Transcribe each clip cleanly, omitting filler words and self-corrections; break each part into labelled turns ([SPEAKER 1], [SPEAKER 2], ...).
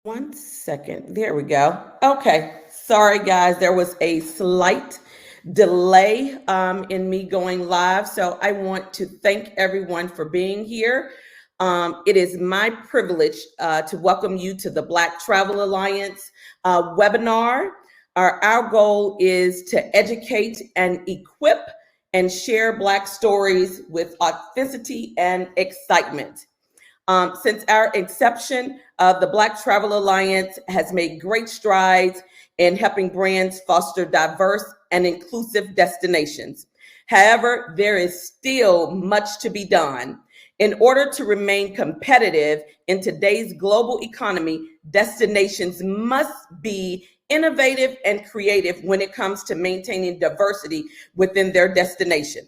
[SPEAKER 1] One second. There we go. Okay. Sorry, guys. There was a slight delay in me going live. So I want to thank everyone for being here. It is my privilege to welcome you to the Black Travel Alliance webinar. Our goal is to educate and equip and share Black stories with authenticity and excitement. Since our inception, the Black Travel Alliance has made great strides in helping brands foster diverse and inclusive destinations. However, there is still much to be done. In order to remain competitive in today's global economy, destinations must be innovative and creative when it comes to maintaining diversity within their destination.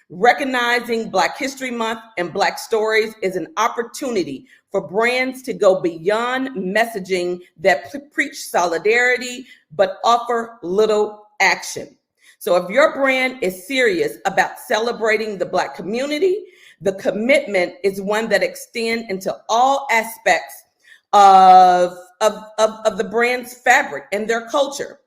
[SPEAKER 1] Recognizing Black History Month and Black stories is an opportunity for brands to go beyond messaging that preach solidarity but offer little action. So if your brand is serious about celebrating the Black community, the commitment is one that extends into all aspects of the brand's fabric and their culture.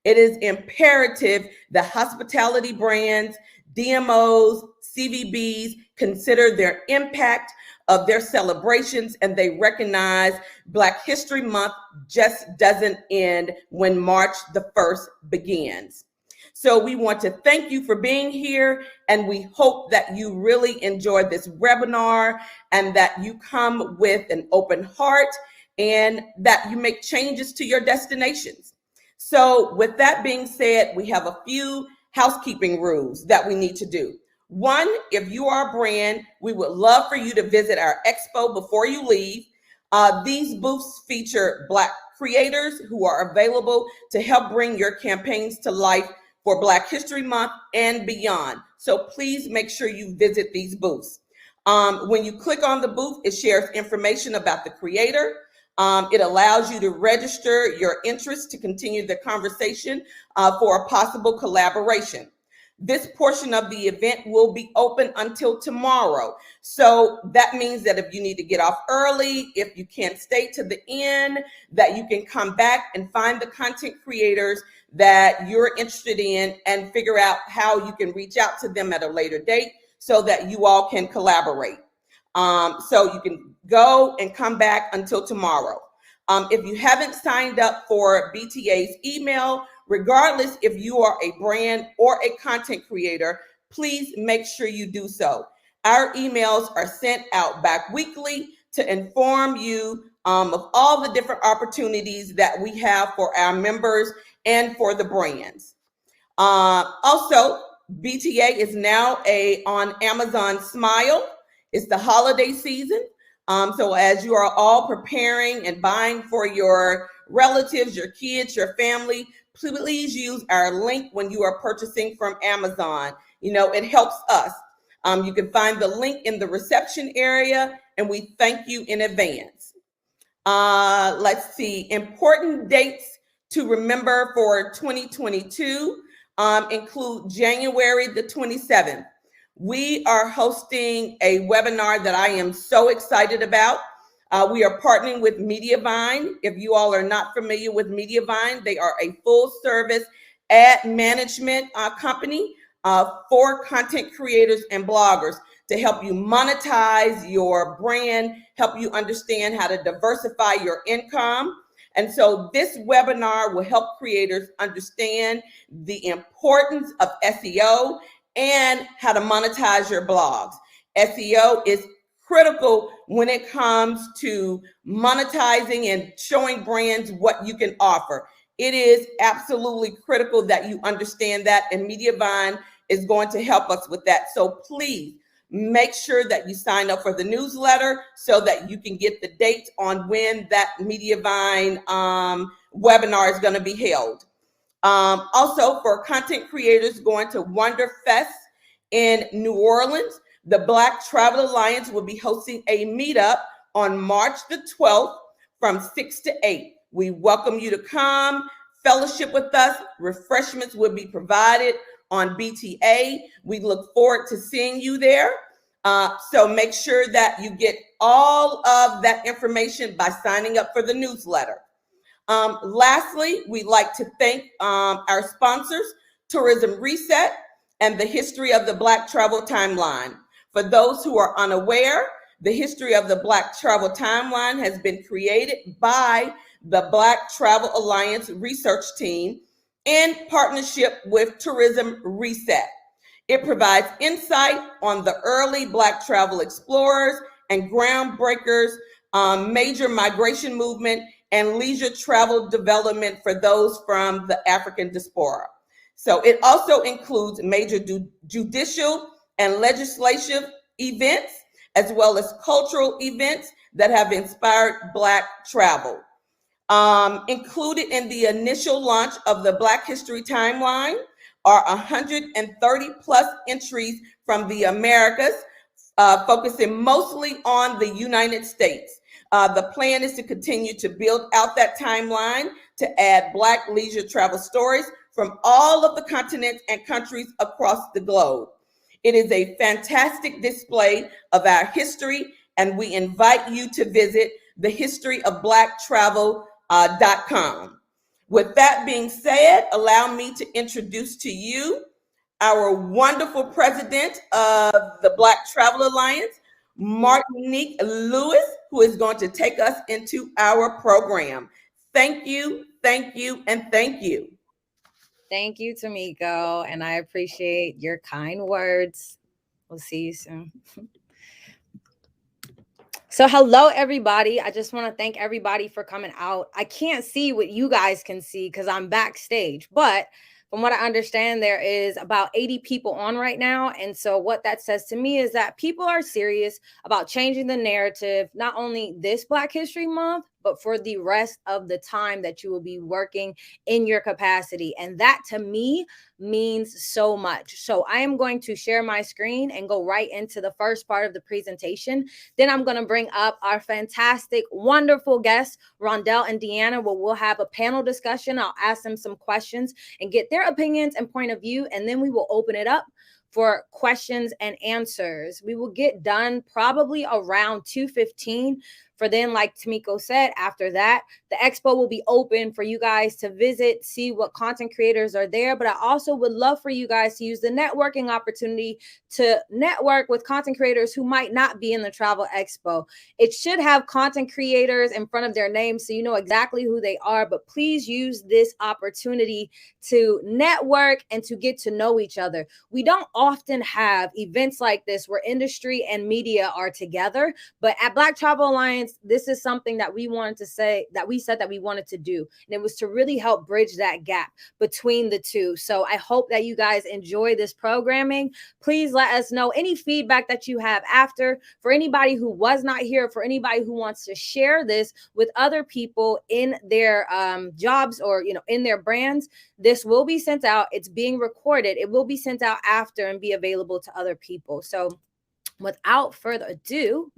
[SPEAKER 1] It is imperative that hospitality brands, DMOs, CVBs consider their impact of their celebrations, and they recognize Black History Month just doesn't end when March the 1st begins. So we want to thank you for being here, and we hope that you really enjoyed this webinar and that you come with an open heart and that you make changes to your destinations. So with that being said, we have a few housekeeping rules that we need to do. One, if you are a brand, we would love for you to visit our expo before you leave. These booths feature Black creators who are available to help bring your campaigns to life for Black History Month and beyond. So please make sure you visit these booths. When you click on the booth, it shares information about the creator. It allows you to register your interest to continue the conversation for a possible collaboration. This portion of the event will be open until tomorrow. So that means that if you need to get off early, if you can't stay to the end, that you can come back and find the content creators that you're interested in and figure out how you can reach out to them at a later date so that you all can collaborate. So you can go and come back until tomorrow. If you haven't signed up for BTA's email, regardless if you are a brand or a content creator, please make sure you do so. Our emails are sent out bi-weekly to inform you of all the different opportunities that we have for our members and for the brands. Also, BTA is now on Amazon Smile. It's the holiday season. So as you are all preparing and buying for your relatives, your kids, your family, please use our link when you are purchasing from Amazon. You know, it helps us. You can find the link in the reception area, and we thank you in advance. Let's see, important dates to remember for 2022 include January the 27th. We are hosting a webinar that I am so excited about. We are partnering with Mediavine. If you all are not familiar with Mediavine, they are a full service ad management company for content creators and bloggers to help you monetize your brand, help you understand how to diversify your income. And so this webinar will help creators understand the importance of SEO and how to monetize your blogs. SEO is critical when it comes to monetizing and showing brands what you can offer. It is absolutely critical that you understand that, and Mediavine is going to help us with that. So please make sure that you sign up for the newsletter so that you can get the date on when that Mediavine webinar is going to be held. Also, for content creators going to Wonderfest in New Orleans, the Black Travel Alliance will be hosting a meetup on March the 12th from 6 to 8. We welcome you to come, fellowship with us. Refreshments will be provided on BTA. We look forward to seeing you there. So make sure that you get all of that information by signing up for the newsletter. Lastly, we'd like to thank our sponsors, Tourism Reset and the History of the Black Travel Timeline. For those who are unaware, the History of the Black Travel Timeline has been created by the Black Travel Alliance research team in partnership with Tourism Reset. It provides insight on the early Black travel explorers and groundbreakers, major migration movement, and leisure travel development for those from the African diaspora. So it also includes major judicial and legislative events, as well as cultural events that have inspired Black travel. Included in the initial launch of the Black History Timeline are 130 plus entries from the Americas, focusing mostly on the United States. The plan is to continue to build out that timeline to add Black leisure travel stories from all of the continents and countries across the globe. It is a fantastic display of our history, and we invite you to visit thehistoryofblacktravel.com. With that being said, allow me to introduce to you our wonderful president of the Black Travel Alliance, Martinique Lewis, who is going to take us into our program. Thank you, thank you, and thank you.
[SPEAKER 2] Thank you, Tomiko, and I appreciate your kind words. We'll see you soon. So hello, everybody. I just want to thank everybody for coming out. I can't see what you guys can see because I'm backstage, but from what I understand, there is about 80 people on right now. And so what that says to me is that people are serious about changing the narrative, not only this Black History Month, but for the rest of the time that you will be working in your capacity. And that to me means so much. So I am going to share my screen and go right into the first part of the presentation. Then I'm going to bring up our fantastic, wonderful guests, Rondel and DeAnna, where we'll have a panel discussion. I'll ask them some questions and get their opinions and point of view, and then we will open it up for questions and answers. We will get done probably around 2:15. For then, like Tomiko said, after that, the expo will be open for you guys to visit, see what content creators are there. But I also would love for you guys to use the networking opportunity to network with content creators who might not be in the travel expo. It should have content creators in front of their names so you know exactly who they are. But please use this opportunity to network and to get to know each other. We don't often have events like this where industry and media are together, but at Black Travel Alliance, this is something that we wanted to say, that we said that we wanted to do. And it was to really help bridge that gap between the two. So I hope that you guys enjoy this programming. Please let us know any feedback that you have after. For anybody who was not here, for anybody who wants to share this with other people in their jobs or, in their brands, this will be sent out. It's being recorded. It will be sent out after and be available to other people. So without further ado,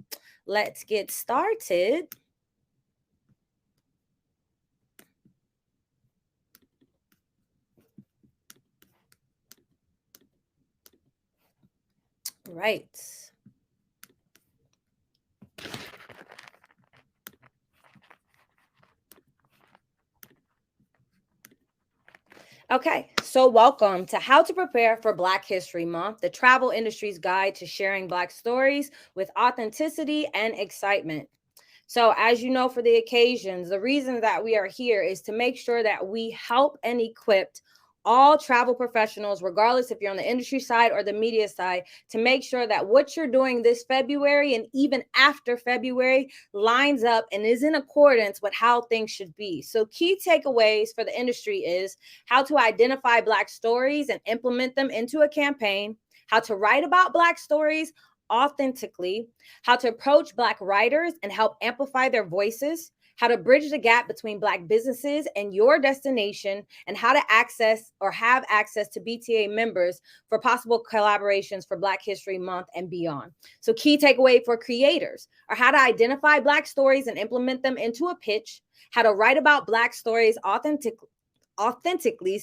[SPEAKER 2] let's get started. Right. Okay, so welcome to How to Prepare for Black History Month, the travel industry's guide to sharing Black stories with authenticity and excitement. So as you know, for the occasions, the reason that we are here is to make sure that we help and equip all travel professionals, regardless if you're on the industry side or the media side, to make sure that what you're doing this February and even after February lines up and is in accordance with how things should be. So key takeaways for the industry is how to identify Black stories and implement them into a campaign, how to write about Black stories authentically, how to approach Black writers and help amplify their voices, how to bridge the gap between Black businesses and your destination, and how to access or have access to BTA members for possible collaborations for Black History Month and beyond. So key takeaway for creators are how to identify Black stories and implement them into a pitch, how to write about Black stories authentically,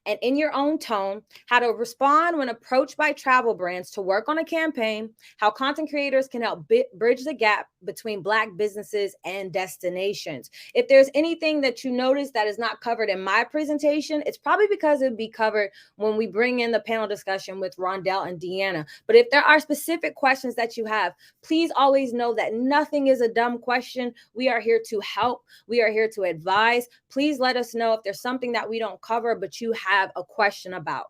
[SPEAKER 2] and in your own tone, how to respond when approached by travel brands to work on a campaign, how content creators can help bridge the gap between Black businesses and destinations. If there's anything that you notice that is not covered in my presentation, it's probably because it would be covered when we bring in the panel discussion with Rondel and DeAnna. But if there are specific questions that you have, please always know that nothing is a dumb question. We are here to help. We are here to advise. Please let us know if there's something that we don't cover, but you have a question about.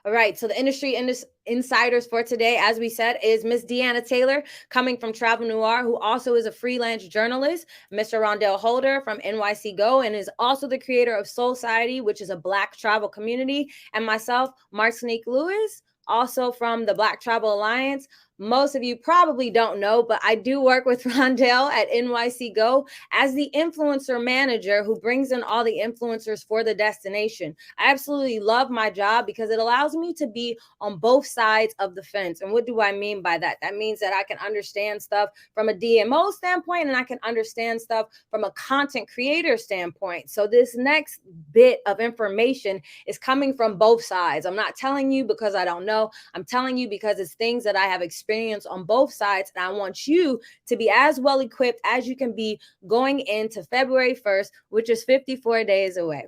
[SPEAKER 2] All right, so the industry insiders for today, as we said, is Miss DeAnna Taylor, coming from Travel Noire, who also is a freelance journalist, Mr. Rondel Holder from NYC Go, and is also the creator of Soul Society, which is a Black travel community, and myself, Martinique Lewis, also from the Black Travel Alliance. Most of you probably don't know, but I do work with Rondel at NYC Go as the influencer manager who brings in all the influencers for the destination. I absolutely love my job because it allows me to be on both sides of the fence. And what do I mean by that? That means that I can understand stuff from a DMO standpoint, and I can understand stuff from a content creator standpoint. So this next bit of information is coming from both sides. I'm not telling you because I don't know. I'm telling you because it's things that I have experienced on both sides, and I want you to be as well equipped as you can be going into February 1st, which is 54 days away.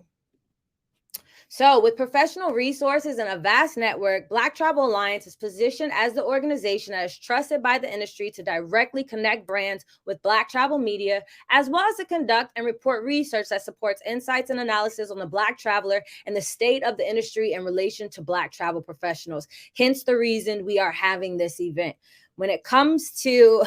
[SPEAKER 2] So with professional resources and a vast network, Black Travel Alliance is positioned as the organization that is trusted by the industry to directly connect brands with Black travel media, as well as to conduct and report research that supports insights and analysis on the Black traveler and the state of the industry in relation to Black travel professionals. Hence the reason we are having this event. When it comes to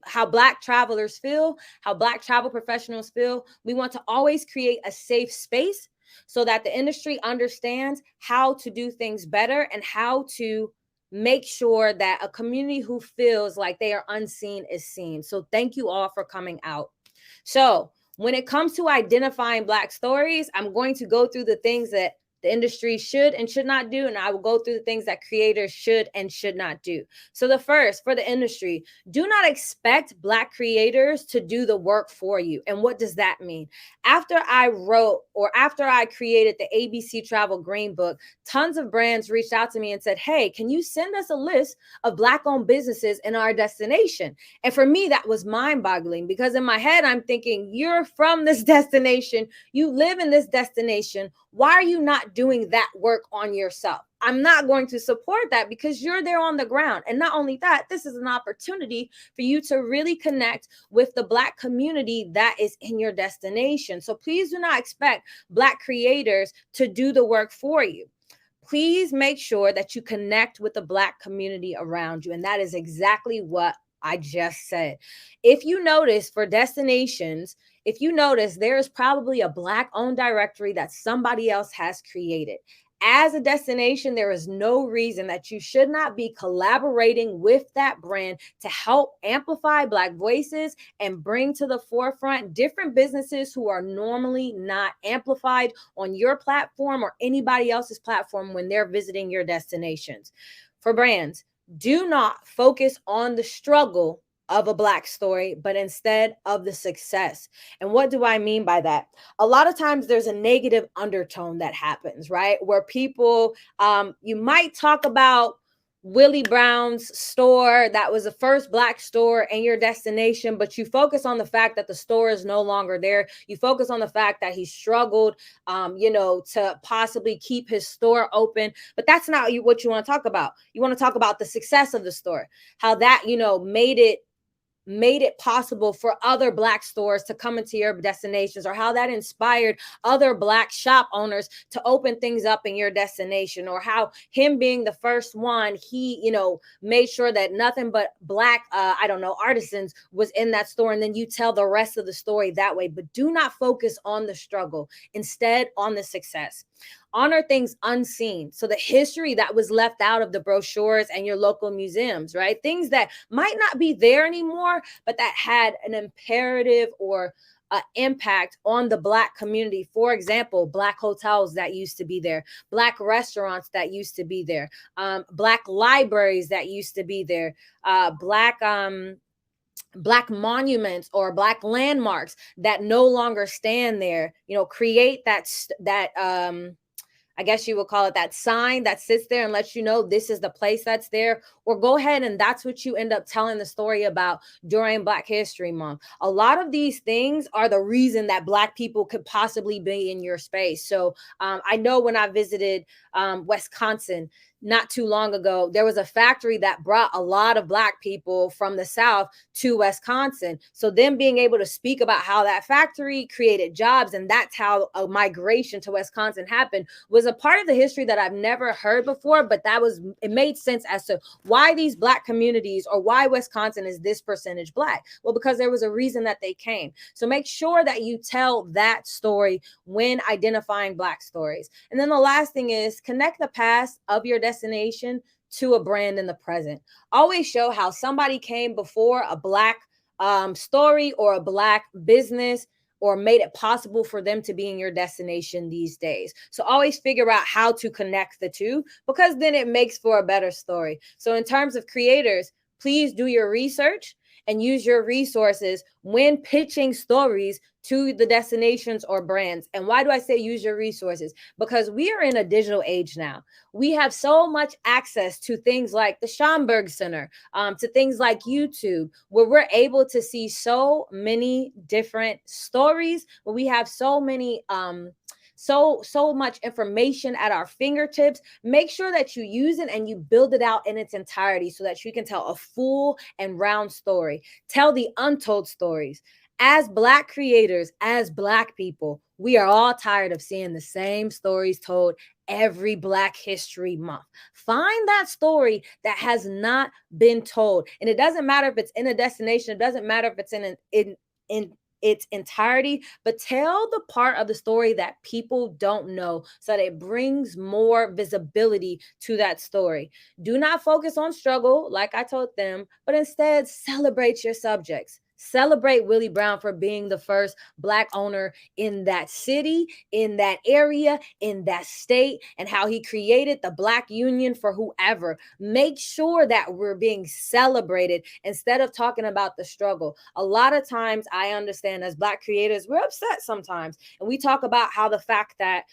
[SPEAKER 2] how Black travelers feel, how Black travel professionals feel, we want to always create a safe space so that the industry understands how to do things better and how to make sure that a community who feels like they are unseen is seen. So thank you all for coming out. So when it comes to identifying Black stories, I'm going to go through the things that the industry should and should not do, and I will go through the things that creators should and should not do. So the first, for the industry, do not expect Black creators to do the work for you. And what does that mean? After I created the ABC Travel Green Book, tons of brands reached out to me and said, hey, can you send us a list of Black-owned businesses in our destination? And for me, that was mind-boggling because in my head, I'm thinking, you're from this destination, you live in this destination, why are you not doing that work on yourself? I'm not going to support that because you're there on the ground. And not only that, this is an opportunity for you to really connect with the Black community that is in your destination. So please do not expect Black creators to do the work for you. Please make sure that you connect with the Black community around you. And that is exactly what I just said. If you notice for destinations, if you notice, there is probably a Black-owned directory that somebody else has created. As a destination, there is no reason that you should not be collaborating with that brand to help amplify Black voices and bring to the forefront different businesses who are normally not amplified on your platform or anybody else's platform when they're visiting your destinations. For brands, do not focus on the struggle of a Black story, but instead of the success. And what do I mean by that? A lot of times there's a negative undertone that happens, right? Where people, you might talk about Willie Brown's store that was the first Black store in your destination, but you focus on the fact that the store is no longer there. You focus on the fact that he struggled, to possibly keep his store open, but that's not what you want to talk about. You want to talk about the success of the store, how that, made it possible for other Black stores to come into your destinations, or how that inspired other Black shop owners to open things up in your destination, or how him being the first one, he, made sure that nothing but Black, artisans was in that store. And then you tell the rest of the story that way, but do not focus on the struggle, instead on the success. Honor things unseen. So the history that was left out of the brochures and your local museums, right? Things that might not be there anymore, but that had an imperative or impact on the Black community. For example, Black hotels that used to be there, Black restaurants that used to be there, Black libraries that used to be there, Black Black monuments or Black landmarks that no longer stand there. Create that I guess you would call it that sign that sits there and lets you know this is the place that's there, or go ahead and that's what you end up telling the story about during Black History Month. A lot of these things are the reason that Black people could possibly be in your space. So I know when I visited Wisconsin not too long ago, there was a factory that brought a lot of Black people from the South to Wisconsin. So them being able to speak about how that factory created jobs and that's how a migration to Wisconsin happened was a part of the history that I've never heard before, but it made sense as to why these Black communities or why Wisconsin is this percentage Black. Well, because there was a reason that they came. So make sure that you tell that story when identifying Black stories. And then the last thing is connect the past of your destination to a brand in the present. Always show how somebody came before a Black story or a Black business or made it possible for them to be in your destination these days. So always figure out how to connect the two, because then it makes for a better story. So in terms of creators, please do your research and use your resources when pitching stories to the destinations or brands. And why do I say use your resources? Because we are in a digital age now. We have so much access to things like the Schomburg Center, to things like YouTube, where we're able to see so many different stories, where we have so many so much information at our fingertips. Make sure that you use it and you build it out in its entirety so that you can tell a full and round story. Tell the untold stories. As Black creators, as Black people, we are all tired of seeing the same stories told every Black History Month. Find that story that has not been told. And it doesn't matter if it's in a destination. It doesn't matter if it's in its entirety, but tell the part of the story that people don't know so that it brings more visibility to that story. Do not focus on struggle, like I told them, but instead celebrate your subjects. Celebrate Willie Brown for being the first Black owner in that city, in that area, in that state, and how he created the Black Union for whoever. Make sure that we're being celebrated instead of talking about the struggle. A lot of times, I understand as Black creators, we're upset sometimes. And we talk about how the fact that,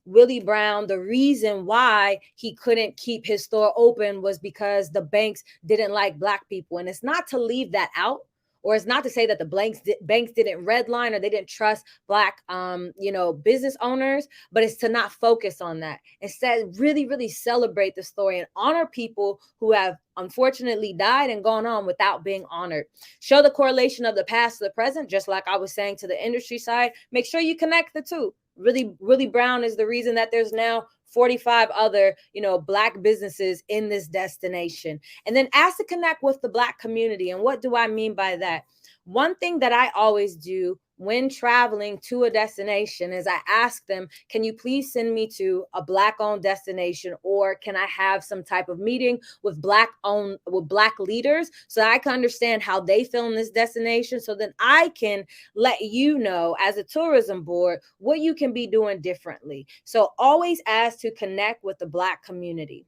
[SPEAKER 2] Willie Brown, the reason why he couldn't keep his store open was because the banks didn't like Black people. And it's not to leave that out, or it's not to say that the banks didn't redline or they didn't trust Black, business owners, but it's to not focus on that. Instead, really, really celebrate the story and honor people who have unfortunately died and gone on without being honored. Show the correlation of the past to the present, just like I was saying to the industry side. Make sure you connect the two. Willie Brown is the reason that there's now 45 other, Black businesses in this destination. And then ask to connect with the Black community. And what do I mean by that? One thing that I always do when traveling to a destination is I ask them, can you please send me to a Black-owned destination, or can I have some type of meeting with Black leaders so I can understand how they feel in this destination, so then I can let you know as a tourism board what you can be doing differently. So always ask to connect with the Black community.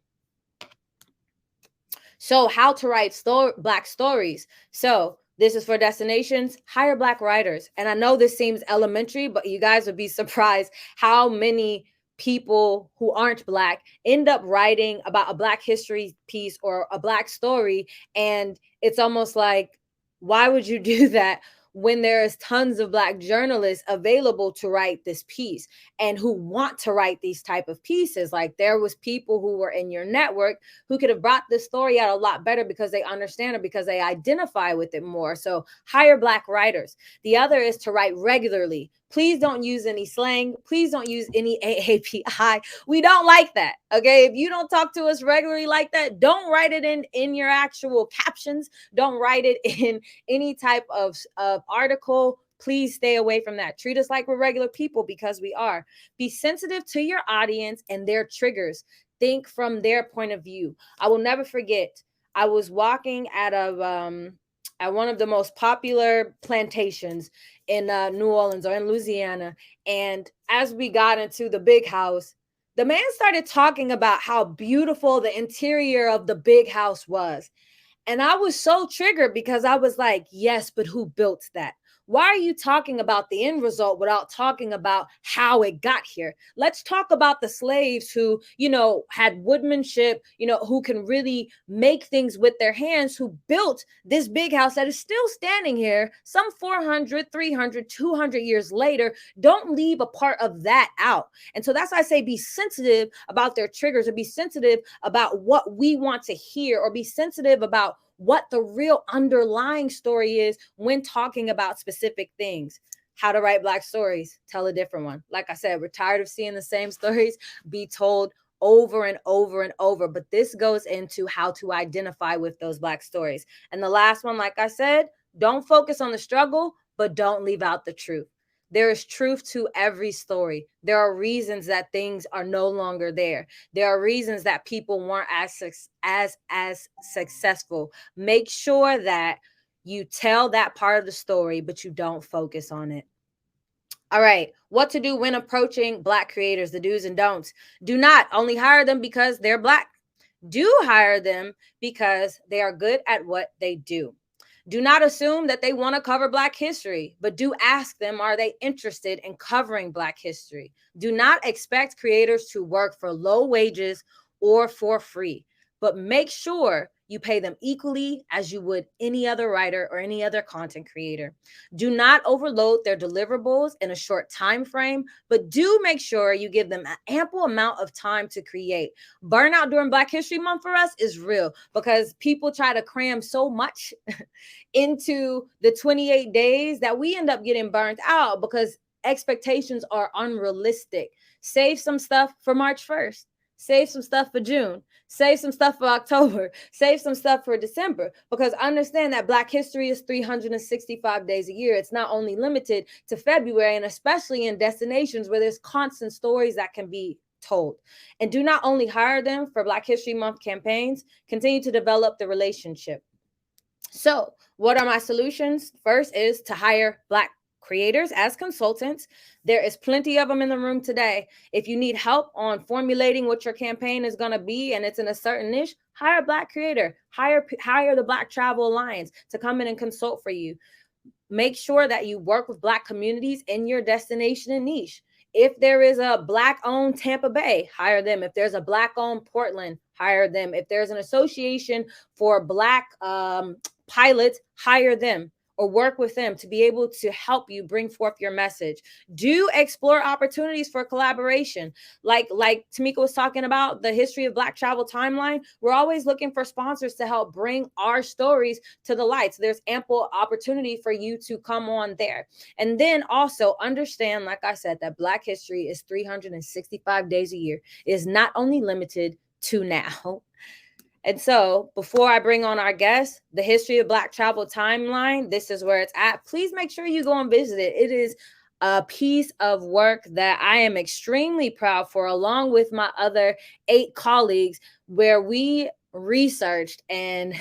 [SPEAKER 2] So how to write Black stories. So this is for destinations. Hire Black writers. And I know this seems elementary, but you guys would be surprised how many people who aren't Black end up writing about a Black history piece or a Black story. And it's almost like, why would you do that when there's tons of Black journalists available to write this piece and who want to write these type of pieces? Like, there was people who were in your network who could have brought this story out a lot better because they understand it, because they identify with it more. So hire Black writers. The other is to write regularly. Please don't use any slang. Please don't use any AAPI. We don't like that. Okay. If you don't talk to us regularly like that, don't write it in your actual captions. Don't write it in any type of article. Please stay away from that. Treat us like we're regular people, because we are. Be sensitive to your audience and their triggers. Think from their point of view. I will never forget, I was walking at one of the most popular plantations in New Orleans or in Louisiana. And as we got into the big house, the man started talking about how beautiful the interior of the big house was. And I was so triggered because I was like, yes, but who built that? Why are you talking about the end result without talking about how it got here? Let's talk about the slaves who, had woodmanship, who can really make things with their hands, who built this big house that is still standing here some 400, 300, 200 years later. Don't leave a part of that out. And so that's why I say be sensitive about their triggers, or be sensitive about what we want to hear, or be sensitive about what the real underlying story is when talking about specific things. How to write Black stories, tell a different one. Like I said, we're tired of seeing the same stories be told over and over and over, but this goes into how to identify with those Black stories. And the last one, like I said, don't focus on the struggle, but don't leave out the truth. There is truth to every story. There are reasons that things are no longer there. There are reasons that people weren't as successful. Make sure that you tell that part of the story, but you don't focus on it. All right, what to do when approaching Black creators, the do's and don'ts. Do not only hire them because they're Black. Do hire them because they are good at what they do. Do not assume that they want to cover Black history, but do ask them, are they interested in covering Black history? Do not expect creators to work for low wages or for free, but make sure you pay them equally as you would any other writer or any other content creator. Do not overload their deliverables in a short time frame, but do make sure you give them an ample amount of time to create. Burnout during Black History Month for us is real because people try to cram so much into the 28 days that we end up getting burnt out because expectations are unrealistic. Save some stuff for March 1st. Save some stuff for June. Save some stuff for October. Save some stuff for December, because understand that Black history is 365 days a year. It's not only limited to February, and especially in destinations where there's constant stories that can be told. And do not only hire them for Black History Month campaigns, continue to develop the relationship. So what are my solutions? First is to hire Black creators as consultants. There is plenty of them in the room today. If you need help on formulating what your campaign is going to be and it's in a certain niche, hire a Black creator, hire the Black Travel Alliance to come in and consult for you. Make sure that you work with Black communities in your destination and niche. If there is a Black-owned Tampa Bay, hire them. If there's a Black-owned Portland, hire them. If there's an association for Black pilots, hire them or work with them to be able to help you bring forth your message. Do explore opportunities for collaboration. Like Tomiko was talking about the history of Black travel timeline. We're always looking for sponsors to help bring our stories to the light. So there's ample opportunity for you to come on there. And then also understand, like I said, that Black history is 365 days a year. It is not only limited to now. And so before I bring on our guest, the history of Black travel timeline, this is where it's at. Please make sure you go and visit it. It is a piece of work that I am extremely proud for, along with my other 8 colleagues, where we researched and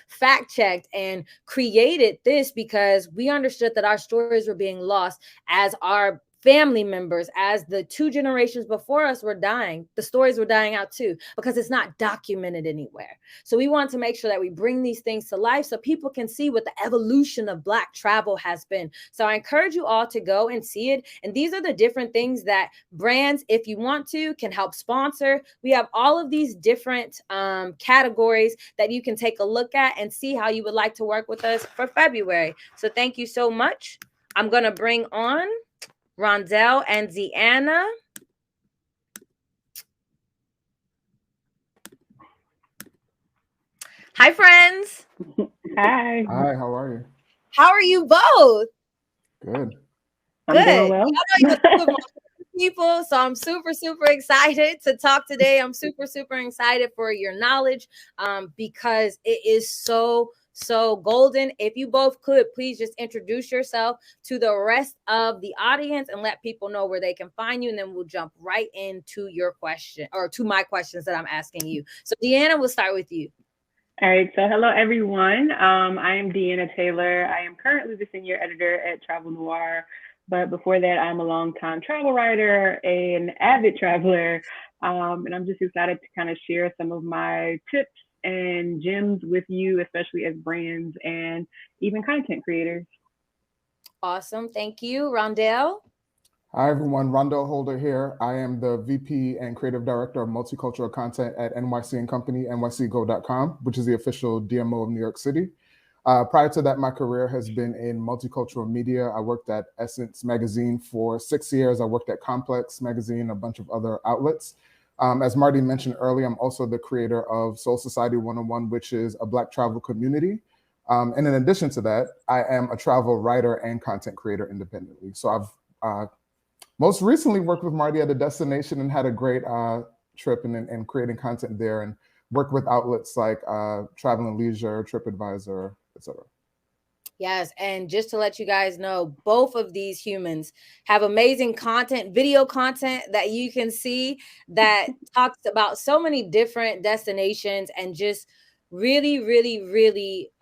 [SPEAKER 2] fact checked and created this because we understood that our stories were being lost as our family members, as the 2 generations before us were dying. The stories were dying out too, because it's not documented anywhere. So we want to make sure that we bring these things to life so people can see what the evolution of Black travel has been. So I encourage you all to go and see it. And these are the different things that brands, if you want to, can help sponsor. We have all of these different categories that you can take a look at and see how you would like to work with us for February. So thank you so much. I'm going to bring on Rondel and DeAnna. Hi, friends.
[SPEAKER 3] Hi.
[SPEAKER 4] Hi, how are you?
[SPEAKER 2] How are you both?
[SPEAKER 4] Good.
[SPEAKER 3] I'm doing well.
[SPEAKER 2] I know you're people, so I'm super, super excited to talk today. I'm super, super excited for your knowledge because it is so golden. If you both could, please just introduce yourself to the rest of the audience and let people know where they can find you, and then we'll jump right into your question, or to my questions that I'm asking you. So DeAnna, we'll start with you.
[SPEAKER 3] All right. So hello, everyone. I am DeAnna Taylor. I am currently the senior editor at Travel Noire, but before that, I'm a longtime travel writer, an avid traveler, and I'm just excited to kind of share some of my tips and gems with you, especially as brands and even content creators.
[SPEAKER 2] Awesome. Thank you. Rondel?
[SPEAKER 4] Hi, everyone. Rondel Holder here. I am the VP and Creative Director of Multicultural Content at NYC Company, nycgo.com, which is the official DMO of New York City. Prior to that, my career has been in multicultural media. I worked at Essence Magazine for 6 years. I worked at Complex Magazine, a bunch of other outlets. As Marty mentioned earlier, I'm also the creator of Soul Society 101, which is a Black travel community. And in addition to that, I am a travel writer and content creator independently. So I've most recently worked with Marty at a destination and had a great trip and creating content there, and worked with outlets like Travel and Leisure, TripAdvisor, etc.
[SPEAKER 2] Yes, and just to let you guys know, both of these humans have amazing content, video content that you can see that talks about so many different destinations, and just really, really, really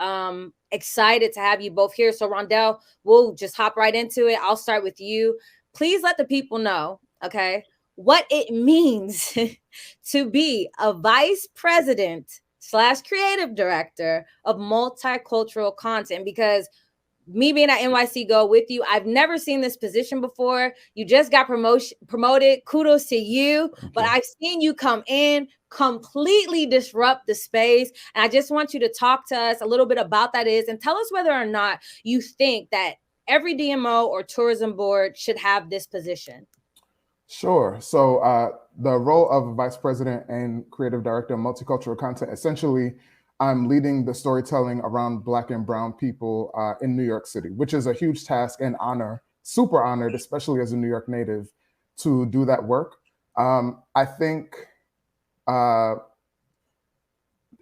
[SPEAKER 2] excited to have you both here. So Rondel, we'll just hop right into it. I'll start with you. Please let the people know, okay, what it means to be a vice president / creative director of multicultural content, because me being at NYC Go with you, I've never seen this position before. You just got promoted. Kudos to you. But I've seen you come in, completely disrupt the space. And I just want you to talk to us a little bit about that and tell us whether or not you think that every DMO or tourism board should have this position.
[SPEAKER 4] Sure. So the role of Vice President and Creative Director of Multicultural Content, essentially, I'm leading the storytelling around Black and Brown people in New York City, which is a huge task and honor, super honored, especially as a New York native, to do that work. I think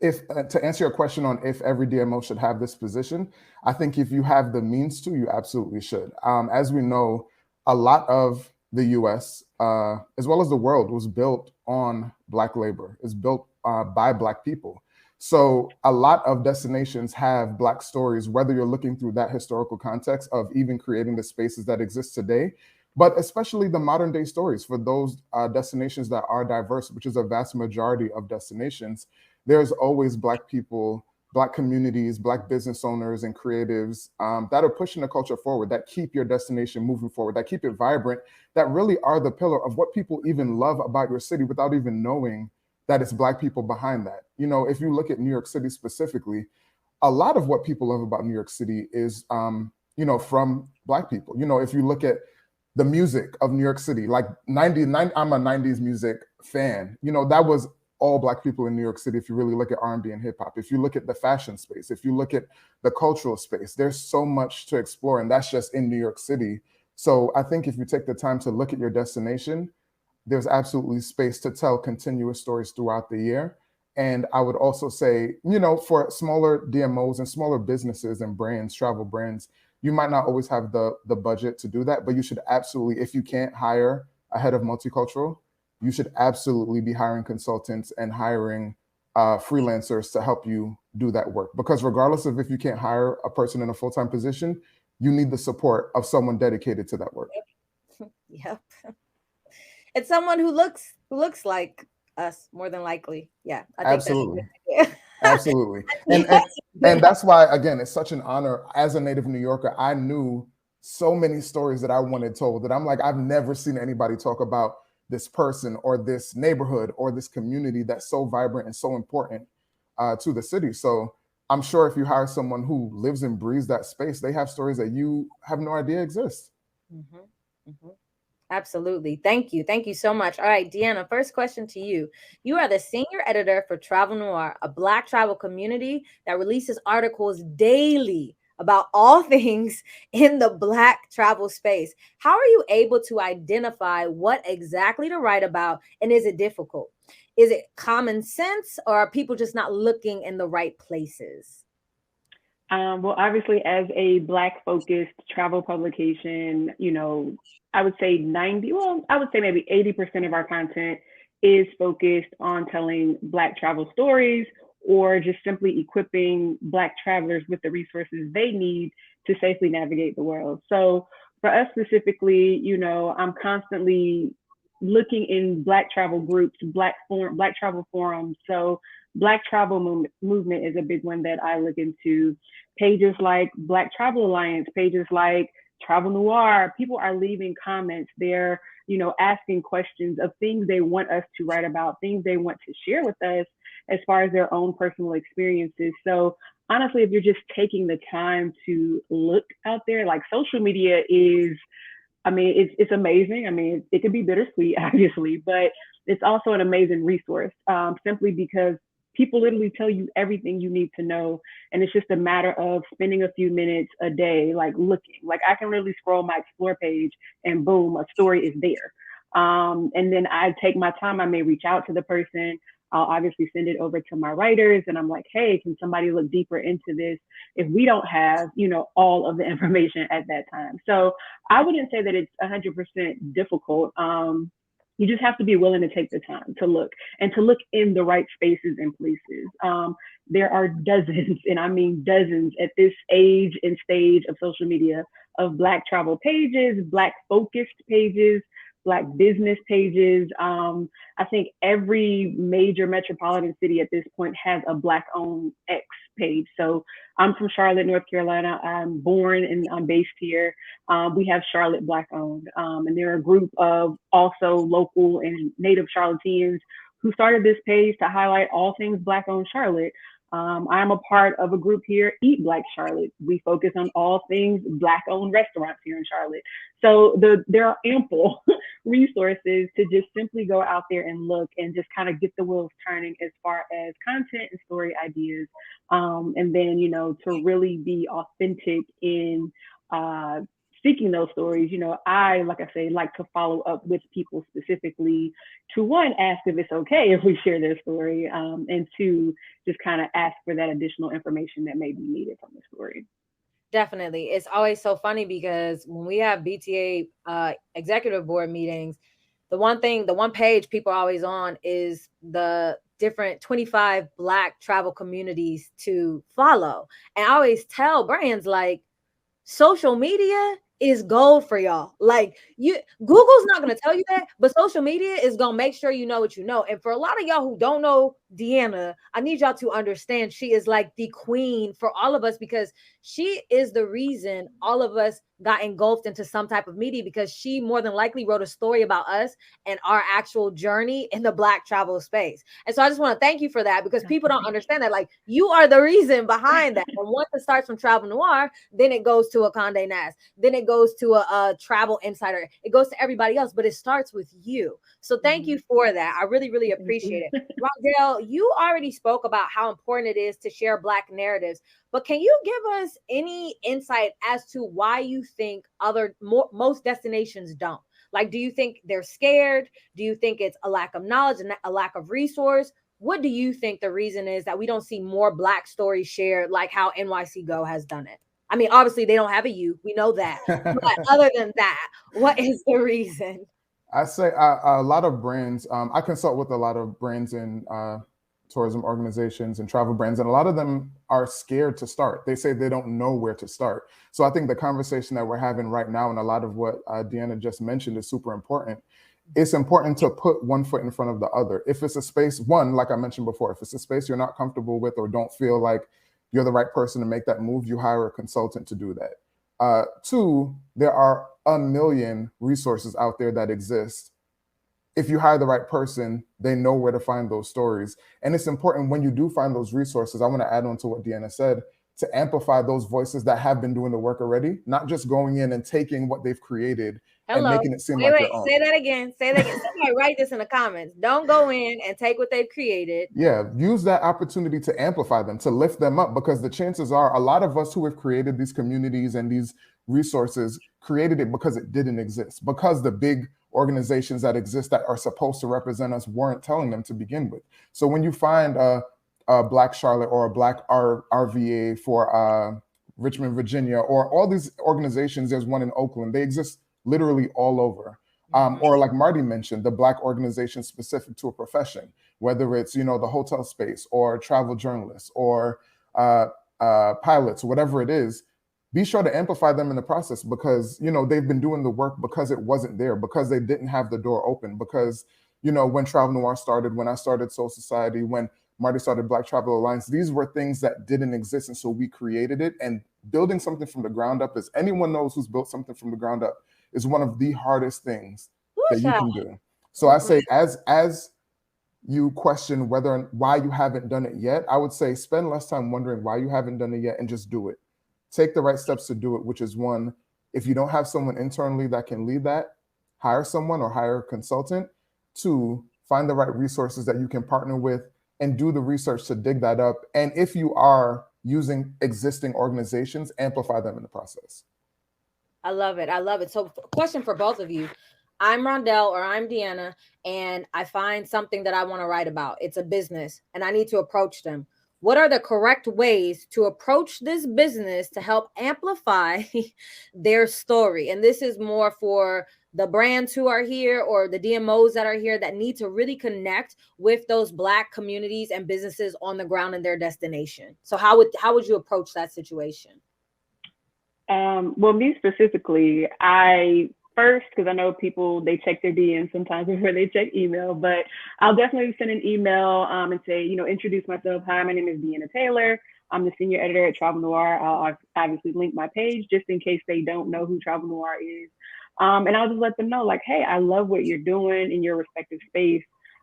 [SPEAKER 4] if to answer your question on if every DMO should have this position, I think if you have the means to, you absolutely should. As we know, a lot of the US, as well as the world, was built on Black labor, is built by Black people. So a lot of destinations have Black stories, whether you're looking through that historical context of even creating the spaces that exist today, but especially the modern day stories for those destinations that are diverse, which is a vast majority of destinations. There's always Black people, Black communities, Black business owners and creatives that are pushing the culture forward, that keep your destination moving forward, that keep it vibrant, that really are the pillar of what people even love about your city without even knowing that it's Black people behind that. You know, if you look at New York City specifically, a lot of what people love about New York City is, you know, from Black people. You know, if you look at the music of New York City, like I'm a 90s music fan. You know, that was all Black people in New York City. If you really look at R&B and hip hop, if you look at the fashion space, if you look at the cultural space, there's so much to explore, and that's just in New York City. So I think if you take the time to look at your destination, there's absolutely space to tell continuous stories throughout the year. And I would also say, you know, for smaller DMOs and smaller businesses and brands, travel brands, you might not always have the budget to do that, but you should absolutely, if you can't hire a head of multicultural, you should absolutely be hiring consultants and hiring freelancers to help you do that work. Because regardless of if you can't hire a person in a full-time position, you need the support of someone dedicated to that work.
[SPEAKER 2] Yep. It's someone who looks like us, more than likely. Yeah, I think
[SPEAKER 4] absolutely.
[SPEAKER 2] That's
[SPEAKER 4] absolutely. And that's why, again, it's such an honor. As a native New Yorker, I knew so many stories that I wanted told that I'm like, I've never seen anybody talk about this person or this neighborhood or this community that's so vibrant and so important to the city. So I'm sure if you hire someone who lives and breathes that space, they have stories that you have no idea exist.
[SPEAKER 2] Mm-hmm. Mm-hmm. Absolutely. Thank you. Thank you so much. All right, DeAnna, first question to you. You are the senior editor for Travel Noire, a Black travel community that releases articles daily about all things in the Black travel space. How are you able to identify what exactly to write about, and is it difficult? Is it common sense, or are people just not looking in the right places?
[SPEAKER 3] Well, obviously, as a Black-focused travel publication, you know, I would say maybe 80% of our content is focused on telling Black travel stories, or just simply equipping Black travelers with the resources they need to safely navigate the world. So for us specifically, you know, I'm constantly looking in Black travel groups, Black travel forums. So Black travel movement is a big one that I look into. Pages like Black Travel Alliance, pages like Travel Noire, people are leaving comments. They're, asking questions of things they want us to write about, things they want to share with us as far as their own personal experiences. So honestly, if you're just taking the time to look out there, like social media is, it's amazing. It can be bittersweet, obviously, but it's also an amazing resource, simply because people literally tell you everything you need to know. And it's just a matter of spending a few minutes a day, like looking. Like I can literally scroll my Explore page and boom, a story is there. And then I take my time. I may reach out to the person. I'll obviously send it over to my writers and I'm like, hey, can somebody look deeper into this if we don't have, all of the information at that time? So I wouldn't say that it's 100% difficult. You just have to be willing to take the time to look and to look in the right spaces and places. There are dozens, and I mean dozens at this age and stage of social media of Black travel pages, Black focused pages, Black business pages. I think every major metropolitan city at this point has a Black owned X page. So I'm from Charlotte, North Carolina. I'm born and I'm based here. We have Charlotte Black owned. And they're a group of also local and native Charlotteans who started this page to highlight all things Black owned Charlotte. I'm a part of a group here, Eat Black Charlotte. We focus on all things Black owned restaurants here in Charlotte. So there are ample resources to just simply go out there and look and just kind of get the wheels turning as far as content and story ideas. And then, to really be authentic in seeking those stories. I, like I say, like to follow up with people specifically to, one, ask if it's okay if we share their story, and two, just kind of ask for that additional information that may be needed from the story.
[SPEAKER 2] Definitely. It's always so funny because when we have BTA executive board meetings, the one page people are always on is the different 25 Black travel communities to follow. And I always tell brands, like, social media is gold for y'all. Like, Google's not going to tell you that, but social media is going to make sure you know what you know. And for a lot of y'all who don't know DeAnna, I need y'all to understand she is like the queen for all of us, because she is the reason all of us got engulfed into some type of media, because she more than likely wrote a story about us and our actual journey in the Black travel space. And so I just want to thank you for that, because people don't understand that, like, you are the reason behind that. And once it starts from Travel Noire, then it goes to a Condé Nast, then it goes to a Travel Insider, it goes to everybody else, but it starts with you. So thank you for that. I really, really appreciate it. Rondel, you already spoke about how important it is to share Black narratives, but can you give us any insight as to why you think most destinations don't? Like, do you think they're scared? Do you think it's a lack of knowledge and a lack of resource? What do you think the reason is that we don't see more Black stories shared, like how NYC Go has done it? I mean, obviously they don't have a U, we know that. But other than that, what is the reason?
[SPEAKER 4] I say a lot of brands, I consult with a lot of brands in tourism organizations and travel brands, and a lot of them are scared to start. They say they don't know where to start. So I think the conversation that we're having right now, and a lot of what DeAnna just mentioned, is super important. It's important to put one foot in front of the other. If it's a space, one, like I mentioned before, if it's a space you're not comfortable with or don't feel like you're the right person to make that move, you hire a consultant to do that. Two, there are a million resources out there that exist. If you hire the right person, they know where to find those stories. And it's important when you do find those resources, I want to add on to what DeAnna said, to amplify those voices that have been doing the work already, not just going in and taking what they've created and making it seem like your own.
[SPEAKER 2] Say that again. Somebody write this in the comments. Don't go in and take what they've created.
[SPEAKER 4] Yeah, use that opportunity to amplify them, to lift them up, because the chances are a lot of us who have created these communities and these resources created it because it didn't exist, because the big organizations that exist that are supposed to represent us weren't telling them to begin with. So when you find a Black Charlotte or a Black RVA for Richmond, Virginia, or all these organizations, there's one in Oakland, they exist literally all over. Or like Marty mentioned, the Black organization specific to a profession, whether it's, the hotel space or travel journalists or pilots, whatever it is, be sure to amplify them in the process, because, they've been doing the work because it wasn't there, because they didn't have the door open, because, when Travel Noire started, when I started Soul Society, when Marty started Black Travel Alliance. These were things that didn't exist. And so we created it. And building something from the ground up, as anyone knows who's built something from the ground up, is one of the hardest things that you can do. So I say, as you question why you haven't done it yet, I would say spend less time wondering why you haven't done it yet and just do it. Take the right steps to do it, which is one, if you don't have someone internally that can lead that, hire someone or hire a consultant. Two, find the right resources that you can partner with and do the research to dig that up. And if you are using existing organizations, amplify them in the process.
[SPEAKER 2] I love it. I love it. So question for both of you. I'm Rondel or I'm DeAnna, and I find something that I want to write about. It's a business and I need to approach them. What are the correct ways to approach this business to help amplify their story? And this is more for the brands who are here or the DMOs that are here that need to really connect with those Black communities and businesses on the ground in their destination. So how would you approach that situation?
[SPEAKER 3] Well, me specifically, because I know people, they check their DMs sometimes before they check email, but I'll definitely send an email and say, introduce myself. Hi, my name is DeAnna Taylor. I'm the senior editor at Travel Noire. I'll obviously link my page just in case they don't know who Travel Noire is. And I'll just let them know, like, hey, I love what you're doing in your respective space.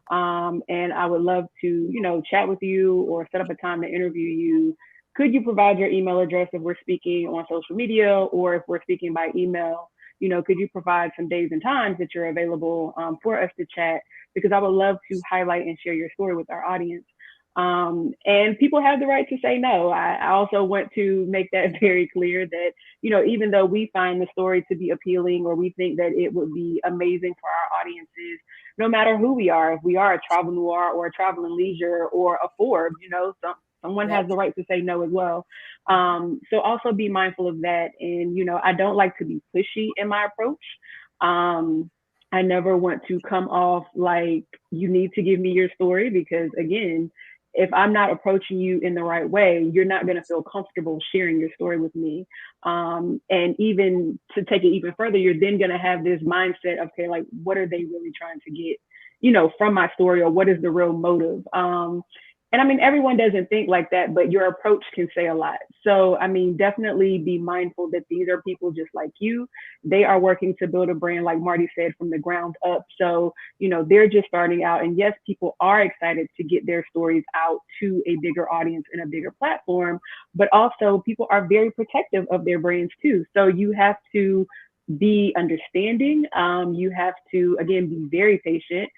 [SPEAKER 3] And I would love to, chat with you or set up a time to interview you. Could you provide your email address if we're speaking on social media, or if we're speaking by email? Could you provide some days and times that you're available for us to chat? Because I would love to highlight and share your story with our audience. And people have the right to say no. I also want to make that very clear that, even though we find the story to be appealing, or we think that it would be amazing for our audiences, no matter who we are, if we are a Travel Noire or a Travel and Leisure or a Forbes, someone has the right to say no as well. So also be mindful of that. And, I don't like to be pushy in my approach. I never want to come off like you need to give me your story, because again, if I'm not approaching you in the right way, you're not going to feel comfortable sharing your story with me. And even to take it even further, you're then going to have this mindset of, okay, like, what are they really trying to get, from my story, or what is the real motive? And I mean, everyone doesn't think like that, but your approach can say a lot. So, I mean, definitely be mindful that these are people just like you. They are working to build a brand, like Marty said, from the ground up. So, they're just starting out. And yes, people are excited to get their stories out to a bigger audience and a bigger platform, but also people are very protective of their brands too. So you have to be understanding. You have to, again, be very patient.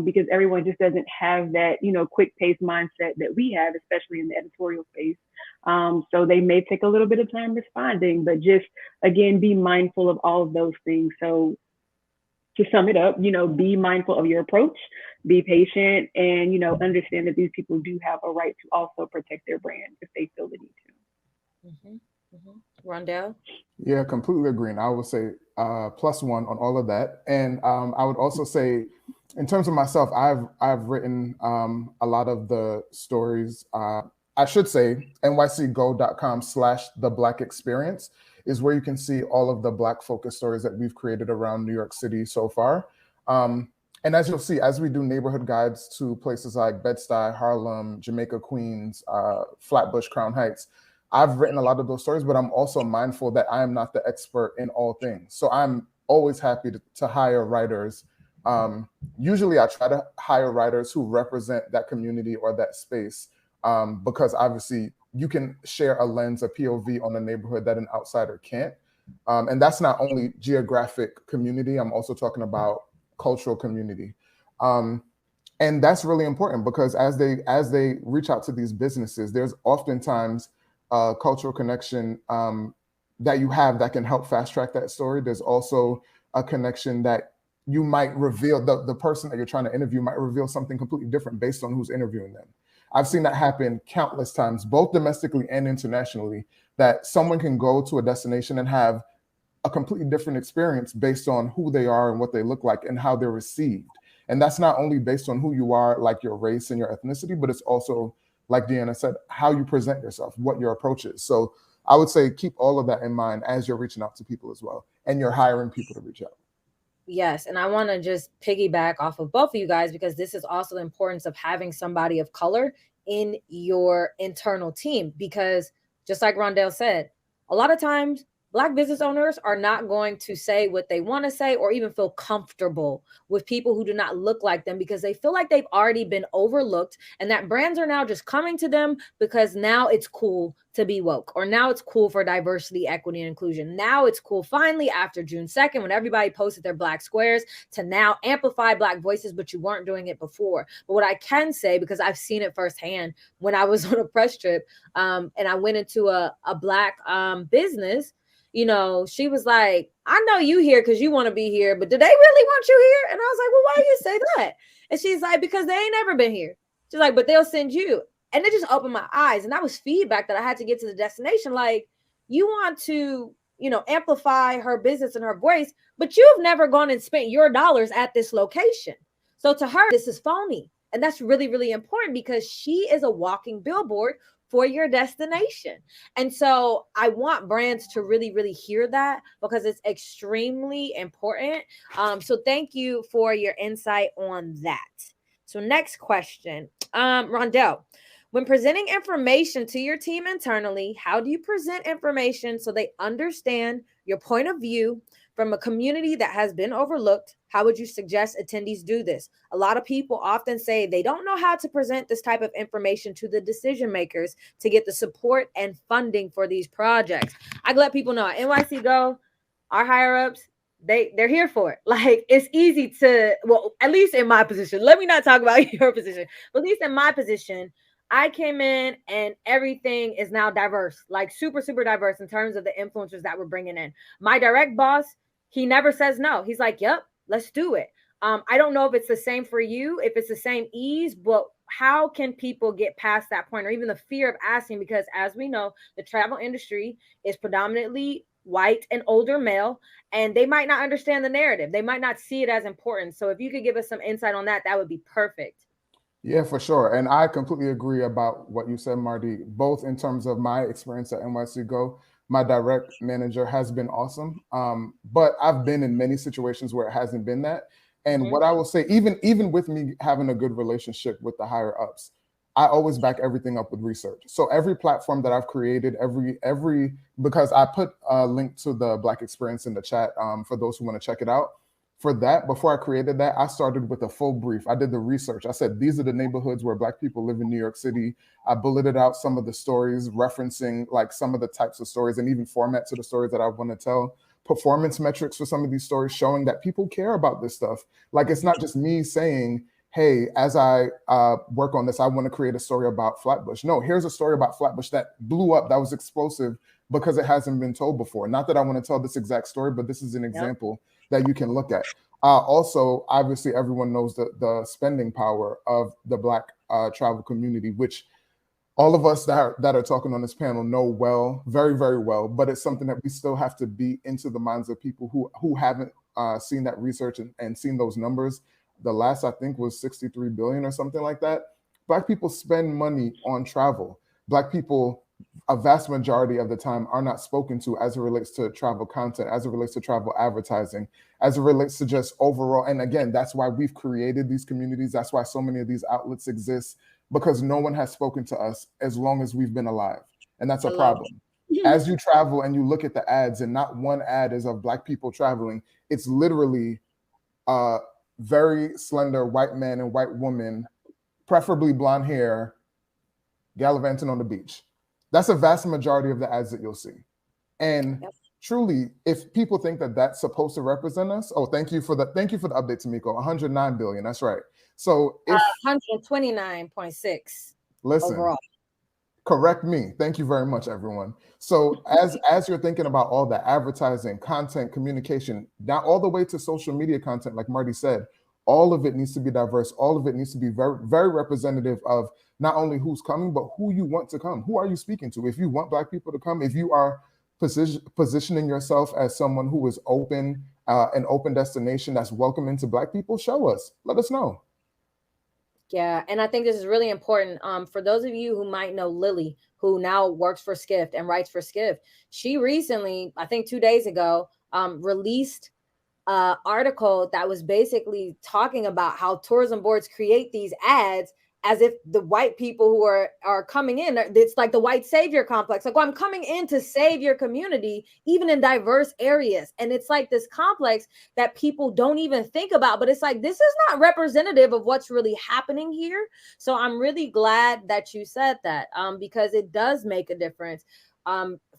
[SPEAKER 3] Because everyone just doesn't have that, quick paced mindset that we have, especially in the editorial space. So they may take a little bit of time responding, but just, again, be mindful of all of those things. So to sum it up, be mindful of your approach, be patient, and, understand that these people do have a right to also protect their brand if they feel the need to.
[SPEAKER 2] Mm-hmm. Mm-hmm. Rondel? Yeah,
[SPEAKER 4] completely agree. And I would say +1 on all of that. And I would also say, in terms of myself, I've written a lot of the stories. I should say nycgo.com/the Black Experience is where you can see all of the Black focused stories that we've created around New York City so far. And as you'll see, as we do neighborhood guides to places like Bed-Stuy, Harlem, Jamaica, Queens, Flatbush, Crown Heights, I've written a lot of those stories, but I'm also mindful that I am not the expert in all things. So I'm always happy to hire writers. Usually I try to hire writers who represent that community or that space, because obviously you can share a lens, a POV on a neighborhood that an outsider can't. And that's not only geographic community, I'm also talking about cultural community. And that's really important, because as they reach out to these businesses, there's oftentimes a cultural connection that you have that can help fast track that story. There's also a connection that you might reveal, the person that you're trying to interview might reveal something completely different based on who's interviewing them. I've seen that happen countless times, both domestically and internationally, that someone can go to a destination and have a completely different experience based on who they are and what they look like and how they're received. And that's not only based on who you are, like your race and your ethnicity, but it's also, like DeAnna said, how you present yourself, what your approach is. So I would say keep all of that in mind as you're reaching out to people as well, and you're hiring people to reach out.
[SPEAKER 2] Yes, and I want to just piggyback off of both of you guys, because this is also the importance of having somebody of color in your internal team. Because just like Rondel said, a lot of times Black business owners are not going to say what they want to say or even feel comfortable with people who do not look like them, because they feel like they've already been overlooked and that brands are now just coming to them because now it's cool to be woke, or now it's cool for diversity, equity, and inclusion. Now it's cool finally after June 2nd, when everybody posted their Black squares, to now amplify Black voices, but you weren't doing it before. But what I can say, because I've seen it firsthand when I was on a press trip and I went into a Black business, you know, she was like, I know you here because you want to be here, but do they really want you here? And I was like, well, why do you say that? And she's like, because they ain't never been here. She's like, but they'll send you. And it just opened my eyes. And that was feedback that I had to get to the destination. Like, you want to, you know, amplify her business and her voice, but you've never gone and spent your dollars at this location. So to her, this is phony. And that's really, really important, because she is a walking billboard for your destination. And so I want brands to really, really hear that, because it's extremely important. So thank you for your insight on that. So next question, Rondel, when presenting information to your team internally, how do you present information so they understand your point of view from a community that has been overlooked? How would you suggest attendees do this? A lot of people often say they don't know how to present this type of information to the decision makers to get the support and funding for these projects. I let people know at NYC Go, our higher ups, they're here for it. Like, it's easy to, well, at least in my position, let me not talk about your position, but at least in my position, I came in and everything is now diverse, like super, super diverse in terms of the influencers that we're bringing in. My direct boss, he never says no. He's like, yep, let's do it. I don't know if it's the same for you, if it's the same ease, but how can people get past that point, or even the fear of asking? Because as we know, the travel industry is predominantly white and older male, and they might not understand the narrative. They might not see it as important. So if you could give us some insight on that, that would be perfect.
[SPEAKER 4] Yeah, for sure. And I completely agree about what you said, Marty, both in terms of my experience at NYC Go. My direct manager has been awesome. But I've been in many situations where it hasn't been that. And what I will say, even with me having a good relationship with the higher ups, I always back everything up with research. So every platform that I've created, because I put a link to the Black experience in the chat for those who want to check it out. For that, before I created that, I started with a full brief. I did the research. I said, these are the neighborhoods where Black people live in New York City. I bulleted out some of the stories, referencing like some of the types of stories and even formats of the stories that I want to tell. Performance metrics for some of these stories showing that people care about this stuff. Like, it's not just me saying, hey, as I work on this, I want to create a story about Flatbush. No, here's a story about Flatbush that blew up, that was explosive because it hasn't been told before. Not that I want to tell this exact story, but this is an example that you can look at. Also, obviously, everyone knows the spending power of the Black travel community, which all of us that are talking on this panel know well, very, very well, but it's something that we still have to be into the minds of people who haven't seen that research and seen those numbers. The last, I think, was 63 billion or something like that. Black people spend money on travel. Black people, a vast majority of the time, are not spoken to as it relates to travel content, as it relates to travel advertising, as it relates to just overall. And again, that's why we've created these communities. That's why so many of these outlets exist, because no one has spoken to us as long as we've been alive. And that's a problem. As you travel and you look at the ads, and not one ad is of Black people traveling, it's literally very slender white man and white woman, preferably blonde hair, gallivanting on the beach. That's a vast majority of the ads that you'll see. And truly, if people think that that's supposed to represent us, thank you for the update, Tomiko. 109 billion, that's right. So if
[SPEAKER 2] 129.6
[SPEAKER 4] listen,
[SPEAKER 2] overall.
[SPEAKER 4] Correct me. Thank you very much, everyone. So as you're thinking about all the advertising, content, communication, now all the way to social media content, like Marty said, all of it needs to be diverse. All of it needs to be very, very representative of not only who's coming, but who you want to come. Who are you speaking to? If you want Black people to come, if you are positioning yourself as someone who is open, an open destination that's welcoming to Black people, show us. Let us know.
[SPEAKER 2] Yeah, and I think this is really important. For those of you who might know Lily, who now works for Skift and writes for Skift, she recently, I think 2 days ago, released article that was basically talking about how tourism boards create these ads as if the white people who are coming in, it's like the white savior complex. Like, well, I'm coming in to save your community, even in diverse areas. And it's like this complex that people don't even think about, but it's like, this is not representative of what's really happening here. So I'm really glad that you said that, because it does make a difference.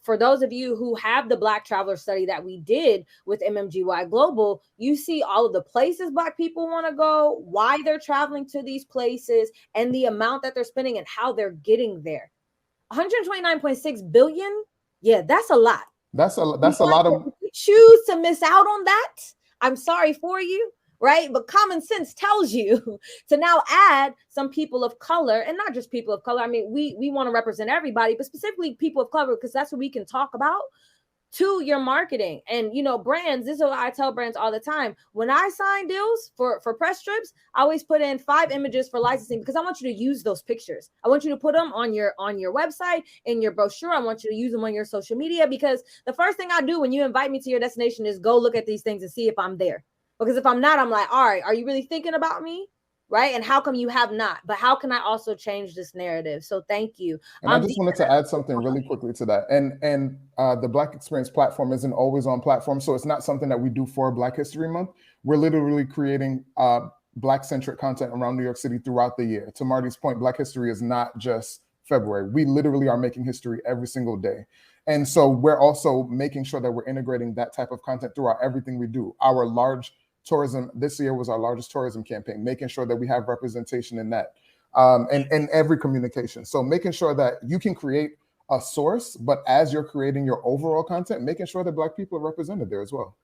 [SPEAKER 2] For those of you who have the Black Traveler study that we did with MMGY Global, you see all of the places Black people want to go, why they're traveling to these places, and the amount that they're spending and how they're getting there. 129.6 billion. Yeah, that's a lot.
[SPEAKER 4] That's a lot of.
[SPEAKER 2] If you choose to miss out on that, I'm sorry for you. Right? But common sense tells you to now add some people of color, and not just people of color. I mean, we want to represent everybody, but specifically people of color, because that's what we can talk about, to your marketing. And, you know, brands, this is what I tell brands all the time. When I sign deals for press trips, I always put in 5 images for licensing, because I want you to use those pictures. I want you to put them on your website, in your brochure. I want you to use them on your social media, because the first thing I do when you invite me to your destination is go look at these things and see if I'm there. Because if I'm not, I'm like, all right, are you really thinking about me? Right? And how come you have not? But how can I also change this narrative? So thank you.
[SPEAKER 4] And I just wanted to add something really quickly to that. And the Black Experience platform isn't always on platform. So it's not something that we do for Black History Month. We're literally creating Black-centric content around New York City throughout the year. To Marty's point, Black history is not just February. We literally are making history every single day. And so we're also making sure that we're integrating that type of content throughout everything we do. Our large tourism this year was our largest tourism campaign, making sure that we have representation in that, and every communication. So making sure that you can create a source, but as you're creating your overall content, making sure that Black people are represented there as well.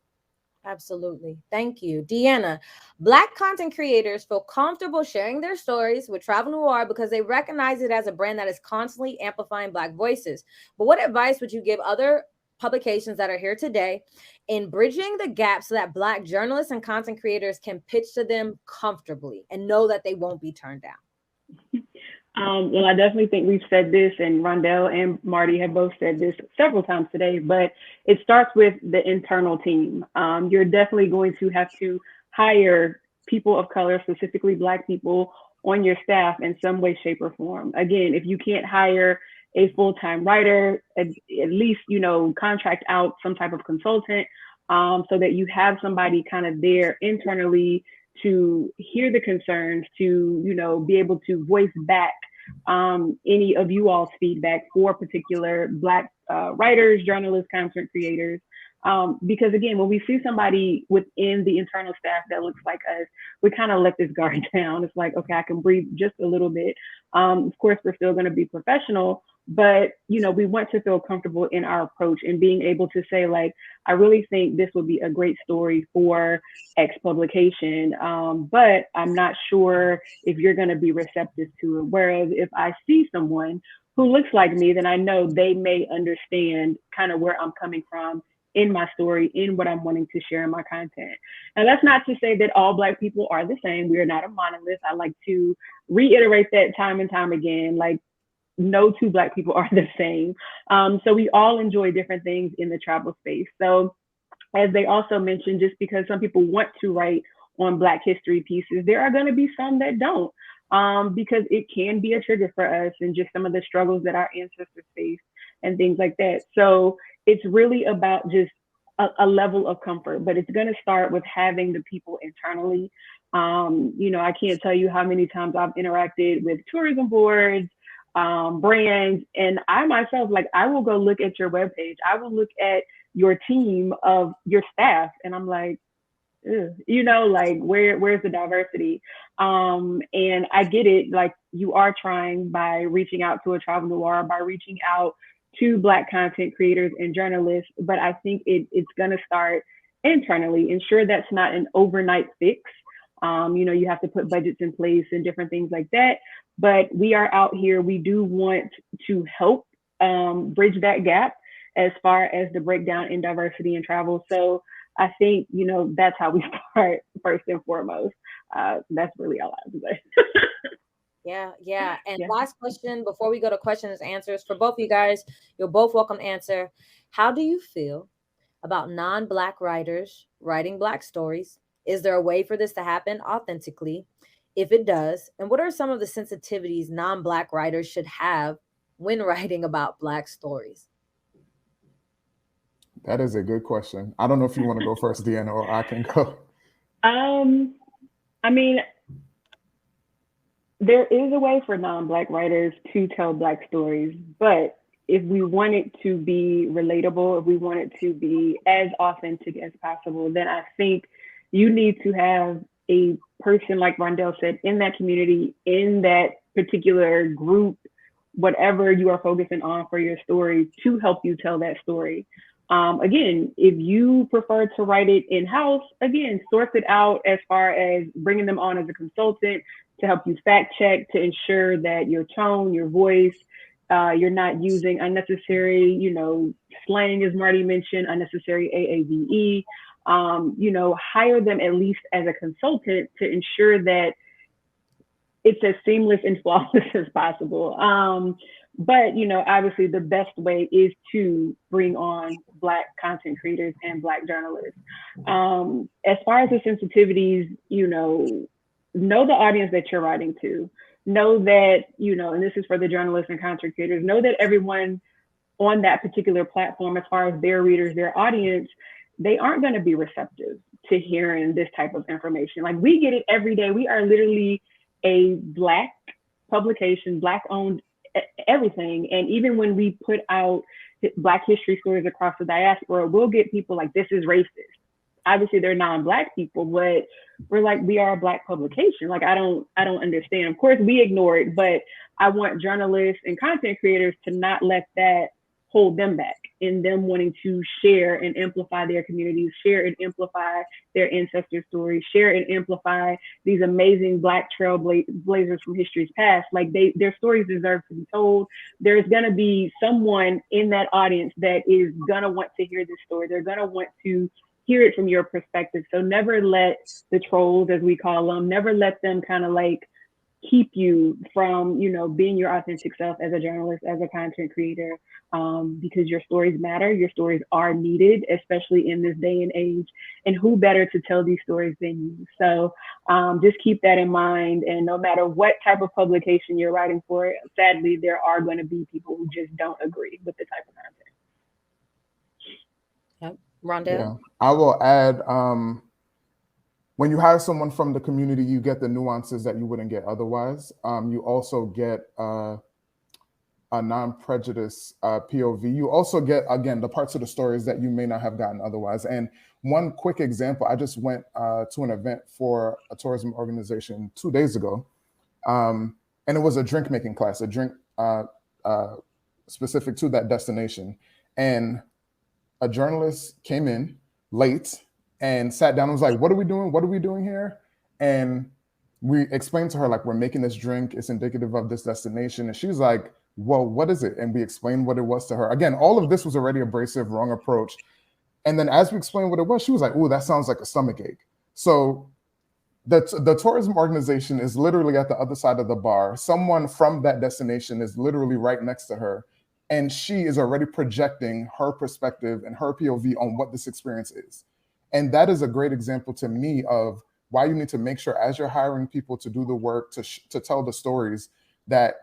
[SPEAKER 2] Absolutely. Thank you. DeAnna, Black content creators feel comfortable sharing their stories with Travel Noire because they recognize it as a brand that is constantly amplifying Black voices. But what advice would you give other publications that are here today in bridging the gap so that Black journalists and content creators can pitch to them comfortably and know that they won't be turned down?
[SPEAKER 3] Well, I definitely think we've said this, and Rondel and Marty have both said this several times today, but it starts with the internal team. You're definitely going to have to hire people of color, specifically Black people, on your staff in some way, shape, or form. Again, if you can't hire a full-time writer, at least, you know, contract out some type of consultant, so that you have somebody kind of there internally to hear the concerns, to, you know, be able to voice back any of you all's feedback for particular Black writers, journalists, content creators. Because again, when we see somebody within the internal staff that looks like us, we kind of let this guard down. It's like, okay, I can breathe just a little bit. Of course, we're still going to be professional, but, you know, we want to feel comfortable in our approach and being able to say, like, I really think this would be a great story for X publication, but I'm not sure if you're going to be receptive to it. Whereas if I see someone who looks like me, then I know they may understand kind of where I'm coming from in my story, in what I'm wanting to share in my content. And that's not to say that all Black people are the same. We are not a monolith. I like to reiterate that time and time again. Like, no two Black people are the same. So we all enjoy different things in the travel space. So as they also mentioned, just because some people want to write on Black history pieces, there are going to be some that don't, because it can be a trigger for us and just some of the struggles that our ancestors faced and things like that. So it's really about just a level of comfort, but it's going to start with having the people internally. You know, I can't tell you how many times I've interacted with tourism boards, brands, and I myself, like, I will go look at your webpage. I will look at your team of your staff, and I'm like, you know, like, where's the diversity? And I get it. Like, you are trying by reaching out to a Travel Noire, by reaching out to Black content creators and journalists, but I think it's going to start internally. And sure, that's not an overnight fix. You know, you have to put budgets in place and different things like that. But we are out here. We do want to help bridge that gap as far as the breakdown in diversity in travel. So I think, you know, that's how we start first and foremost. That's really all I have to say.
[SPEAKER 2] Yeah. And last question before we go to questions and answers for both of you guys, you're both welcome to answer. How do you feel about non-Black writers writing Black stories? Is there a way for this to happen authentically? If it does, and what are some of the sensitivities non-Black writers should have when writing about Black stories?
[SPEAKER 4] That is a good question. I don't know if you want to go first, DeAnna, or I can go.
[SPEAKER 3] I mean, there is a way for non-Black writers to tell Black stories, but if we want it to be relatable, if we want it to be as authentic as possible, then I think you need to have a person, like Rondel said, in that community, in that particular group, whatever you are focusing on for your story, to help you tell that story. Again, if you prefer to write it in-house, again, source it out as far as bringing them on as a consultant to help you fact check, to ensure that your tone, your voice, you're not using unnecessary, slang, as Marty mentioned, unnecessary AAVE. Hire them at least as a consultant to ensure that it's as seamless and flawless as possible. But obviously the best way is to bring on Black content creators and Black journalists. As far as the sensitivities, know the audience that you're writing to. Know that, and this is for the journalists and content creators, know that everyone on that particular platform, as far as their readers, their audience, they aren't going to be receptive to hearing this type of information. Like, we get it every day. We are literally a Black publication, Black owned everything. And even when we put out Black history stories across the diaspora, we'll get people like, this is racist. Obviously they're non-Black people, but we're like, we are a Black publication. Like, I don't understand. Of course we ignore it, but I want journalists and content creators to not let that hold them back in them wanting to share and amplify their communities, share and amplify their ancestor stories, share and amplify these amazing Black trailblazers from history's past. Like, their stories deserve to be told. There's gonna be someone in that audience that is gonna want to hear this story. They're gonna want to hear it from your perspective. So never let the trolls, as we call them, never let them kind of like keep you from, being your authentic self as a journalist, as a content creator, because your stories matter. Your stories are needed, especially in this day and age. And who better to tell these stories than you? So just keep that in mind. And no matter what type of publication you're writing for, sadly, there are going to be people who just don't agree with the type of content.
[SPEAKER 2] Yep. Rondel?
[SPEAKER 4] Yeah, I will add, when you hire someone from the community, you get the nuances that you wouldn't get otherwise. You also get a non-prejudice POV. You also get, again, the parts of the stories that you may not have gotten otherwise. And one quick example, I just went to an event for a tourism organization 2 days ago. And it was a drink making class, a drink specific to that destination. And a journalist came in late and sat down and was like, what are we doing? What are we doing here? And we explained to her, like, we're making this drink. It's indicative of this destination. And she was like, well, what is it? And we explained what it was to her. Again, all of this was already abrasive, wrong approach. And then as we explained what it was, she was like, oh, that sounds like a stomachache. So the tourism organization is literally at the other side of the bar. Someone from that destination is literally right next to her. And she is already projecting her perspective and her POV on what this experience is. And that is a great example to me of why you need to make sure, as you're hiring people to do the work, to tell the stories, that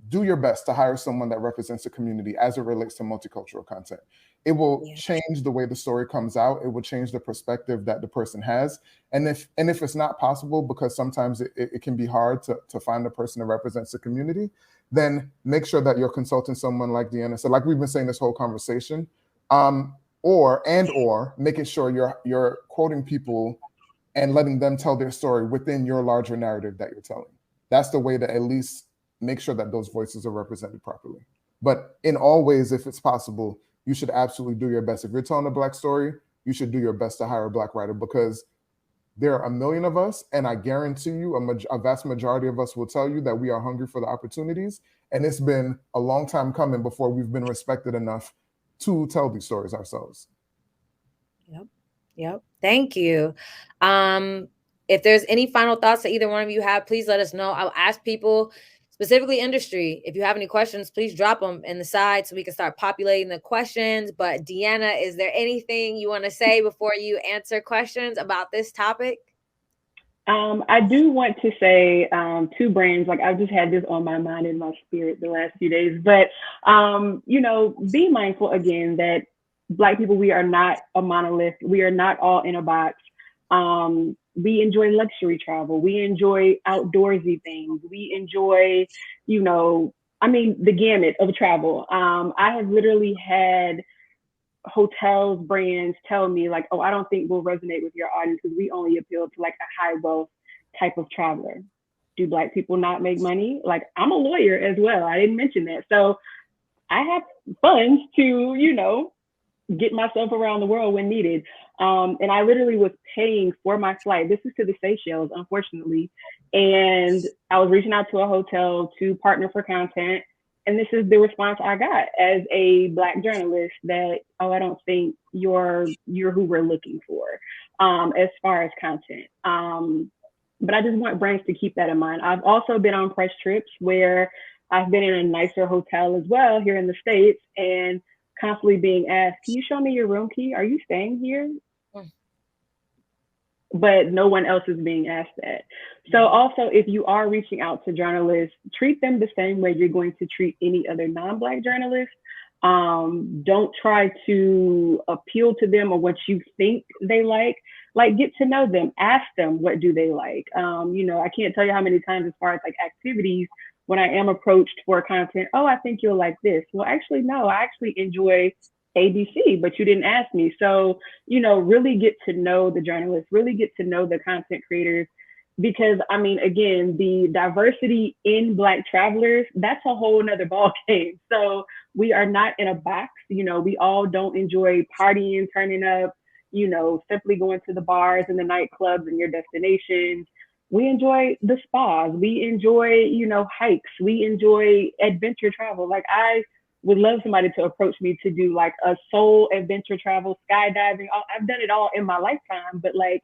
[SPEAKER 4] do your best to hire someone that represents the community as it relates to multicultural content. It will change the way the story comes out. It will change the perspective that the person has. And if it's not possible, because sometimes it can be hard to find a person that represents the community, then make sure that you're consulting someone like DeAnna. So like we've been saying this whole conversation, or making sure you're quoting people and letting them tell their story within your larger narrative that you're telling. That's the way to at least make sure that those voices are represented properly. But in all ways, if it's possible, you should absolutely do your best. If you're telling a Black story, you should do your best to hire a Black writer, because there are a million of us, and I guarantee you a vast majority of us will tell you that we are hungry for the opportunities. And it's been a long time coming before we've been respected enough to tell these stories ourselves.
[SPEAKER 2] Yep. Thank you. If there's any final thoughts that either one of you have, please let us know. I'll ask people specifically industry. If you have any questions, please drop them in the side so we can start populating the questions. But DeAnna, is there anything you want to say before you answer questions about this topic?
[SPEAKER 3] I do want to say two brands, like I've just had this on my mind and my spirit the last few days, but, be mindful again that Black people, we are not a monolith. We are not all in a box. We enjoy luxury travel. We enjoy outdoorsy things. We enjoy, the gamut of travel. I have literally had hotels, brands tell me like, oh, I don't think we'll resonate with your audience because we only appeal to like a high wealth type of traveler. Do Black people not make money? Like, I'm a lawyer as well. I didn't mention that. So I have funds to, get myself around the world when needed. And I literally was paying for my flight. This is to the Seychelles, unfortunately. And I was reaching out to a hotel to partner for content. And this is the response I got as a Black journalist that, oh, I don't think you're who we're looking for as far as content. But I just want brands to keep that in mind. I've also been on press trips where I've been in a nicer hotel as well here in the States and constantly being asked, can you show me your room key? Are you staying here? But no one else is being asked that. So also, if you are reaching out to journalists, treat them the same way you're going to treat any other non-Black journalist. Don't try to appeal to them or what you think they like. Like, get to know them, ask them, what do they like? I can't tell you how many times as far as like activities, when I am approached for content, oh, I think you'll like this. Well, actually, no, I actually enjoy ABC, but you didn't ask me. So, really get to know the journalists, really get to know the content creators, because again, the diversity in Black travelers, that's a whole nother ball game. So we are not in a box. We all don't enjoy partying, turning up, simply going to the bars and the nightclubs and your destinations. We enjoy the spas. We enjoy, hikes. We enjoy adventure travel. Like, I would love somebody to approach me to do like a soul adventure travel, skydiving. I've done it all in my lifetime, but like,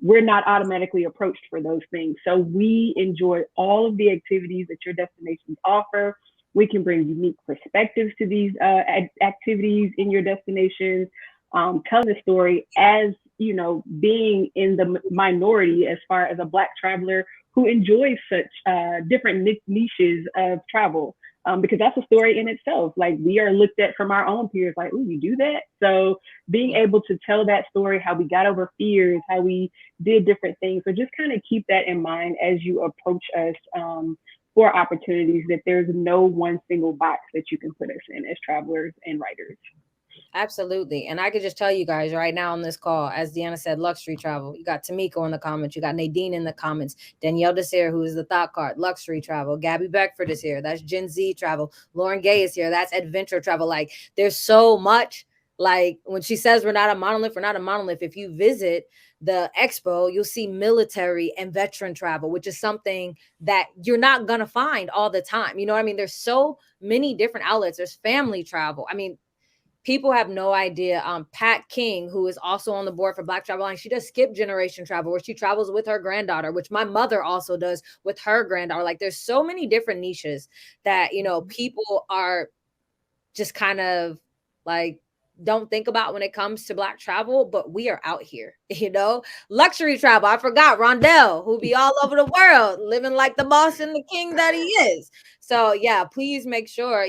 [SPEAKER 3] we're not automatically approached for those things. So we enjoy all of the activities that your destinations offer. We can bring unique perspectives to these activities in your destinations. Telling the story as, being in the minority as far as a Black traveler who enjoys such different niches of travel. Because that's a story in itself. Like, we are looked at from our own peers, like, oh, you do that? So being able to tell that story, how we got over fears, how we did different things. So just kind of keep that in mind as you approach us for opportunities, that there's no one single box that you can put us in as travelers and writers.
[SPEAKER 2] Absolutely. And I could just tell you guys right now on this call, as DeAnna said, luxury travel. You got Tomiko in the comments. You got Nadine in the comments. Danielle Desir, who is the thought card, luxury travel. Gabby Beckford is here. That's Gen Z travel. Lauren Gay is here. That's adventure travel. Like, there's so much. Like, when she says we're not a monolith, we're not a monolith. If you visit the expo, you'll see military and veteran travel, which is something that you're not going to find all the time. You know what I mean? There's so many different outlets. There's family travel. People have no idea. Pat King, who is also on the board for Black Travel Line, she does skip generation travel, where she travels with her granddaughter, which my mother also does with her granddaughter. Like, there's so many different niches that, people are just kind of like, don't think about when it comes to Black travel, but we are out here, luxury travel. I forgot Rondel, who be all over the world, living like the boss and the king that he is. So yeah, please make sure,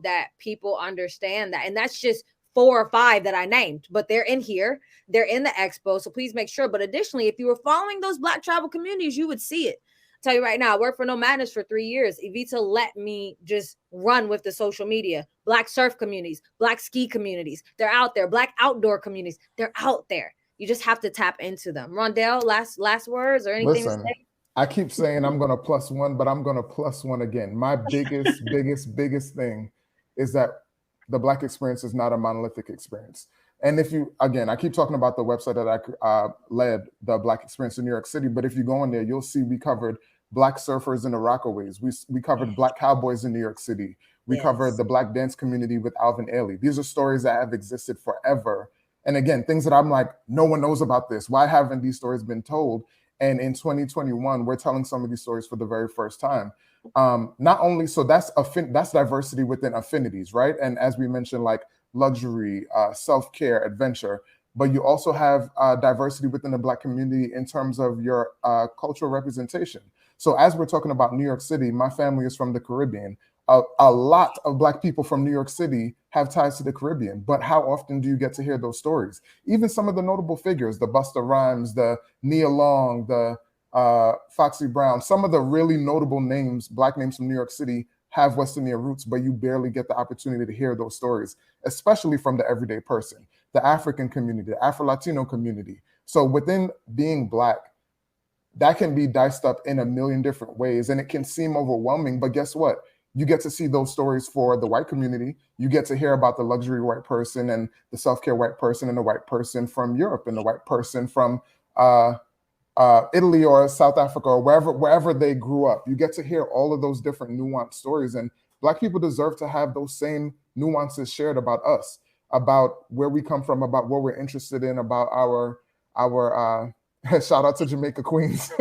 [SPEAKER 2] that people understand that. And that's just 4 or 5 that I named, but they're in here. They're in the expo. So please make sure. But additionally, if you were following those Black travel communities, you would see it. Tell you right now, I worked for No Madness for 3 years. Evita let me just run with the social media. Black surf communities, Black ski communities, they're out there. Black outdoor communities, they're out there. You just have to tap into them. Rondel, last words or anything
[SPEAKER 4] Listen,
[SPEAKER 2] to say?
[SPEAKER 4] I keep saying I'm going to +1, but I'm going to +1 again. My biggest, biggest thing is that the Black experience is not a monolithic experience. And if you, again, I keep talking about the website that I led, the Black Experience in New York City, but if you go in there, you'll see we covered Black surfers in the Rockaways. We covered Black cowboys in New York City. We covered the Black dance community with Alvin Ailey. These are stories that have existed forever. And again, things that I'm like, no one knows about this. Why haven't these stories been told? And in 2021, we're telling some of these stories for the very first time. Not only, so that's diversity within affinities, right? And as we mentioned, like luxury, self-care, adventure, but you also have diversity within the Black community in terms of your cultural representation. So as we're talking about New York City, my family is from the Caribbean. A lot of Black people from New York City have ties to the Caribbean, but how often do you get to hear those stories? Even some of the notable figures, the Busta Rhymes, the Nia Long, the Foxy Brown, some of the really notable names, Black names from New York City, have West Indian roots, but you barely get the opportunity to hear those stories, especially from the everyday person, the African community, the Afro-Latino community. So within being Black, that can be diced up in a million different ways, and it can seem overwhelming, but guess what? You get to see those stories for the white community. You get to hear about the luxury white person and the self-care white person and the white person from Europe and the white person from Italy or South Africa or wherever they grew up. You get to hear all of those different nuanced stories, and Black people deserve to have those same nuances shared about us, about where we come from, about what we're interested in, about our shout out to Jamaica Queens,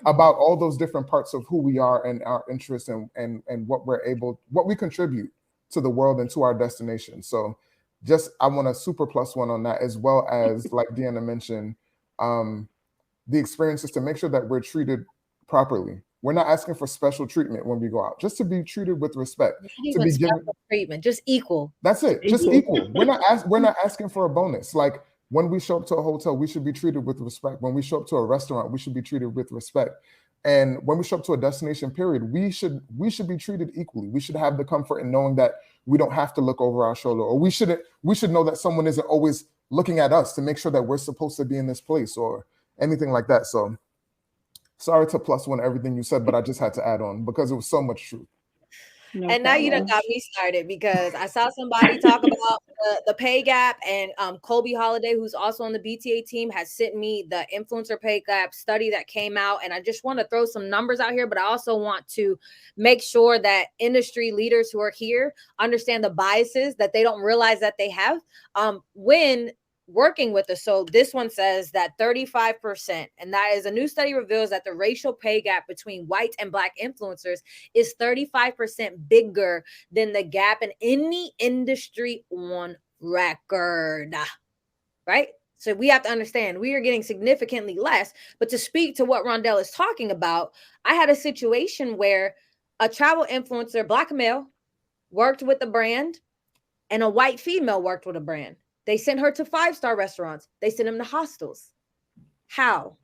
[SPEAKER 4] about all those different parts of who we are and our interests and what we contribute to the world and to our destination. So I want a super +1 on that, as well as, like DeAnna mentioned, the experiences to make sure that we're treated properly. We're not asking for special treatment when we go out, just to be treated with respect. To be given
[SPEAKER 2] treatment, just equal.
[SPEAKER 4] That's it, just equal. We're not asking for a bonus. Like, when we show up to a hotel, we should be treated with respect. When we show up to a restaurant, we should be treated with respect. And when we show up to a destination, period, we should be treated equally. We should have the comfort in knowing that we don't have to look over our shoulder, or we should know that someone isn't always looking at us to make sure that we're supposed to be in this place or anything like that. So sorry to +1 everything you said, but I just had to add on because it was so much truth.
[SPEAKER 2] No and now you done got me started, because I saw somebody talk about the pay gap, and Colby Holiday, who's also on the BTA team, has sent me the influencer pay gap study that came out. And I just want to throw some numbers out here, but I also want to make sure that industry leaders who are here understand the biases that they don't realize that they have when working with us. So this one says that 35%, and that is a new study, reveals that the racial pay gap between white and Black influencers is 35% bigger than the gap in any industry on record, right? So we have to understand we are getting significantly less. But to speak to what Rondel is talking about, I had a situation where a travel influencer, Black male, worked with a brand, and a white female worked with a brand. They sent her to 5-star restaurants. They sent them to hostels. How?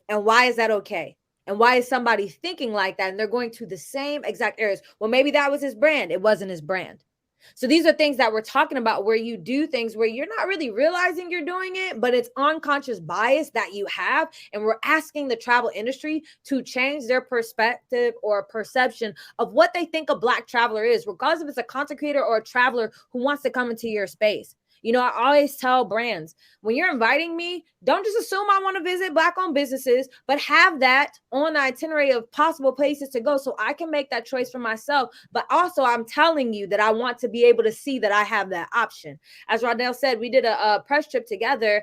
[SPEAKER 2] And why is that okay? And why is somebody thinking like that? And they're going to the same exact areas. Well, maybe that was his brand. It wasn't his brand. So these are things that we're talking about, where you do things where you're not really realizing you're doing it, but it's unconscious bias that you have. And we're asking the travel industry to change their perspective or perception of what they think a Black traveler is, regardless if it's a content creator or a traveler who wants to come into your space. You know, I always tell brands, when you're inviting me, don't just assume I want to visit Black-owned businesses, but have that on the itinerary of possible places to go so I can make that choice for myself. But also, I'm telling you that I want to be able to see that I have that option. As Rondel said, we did a press trip together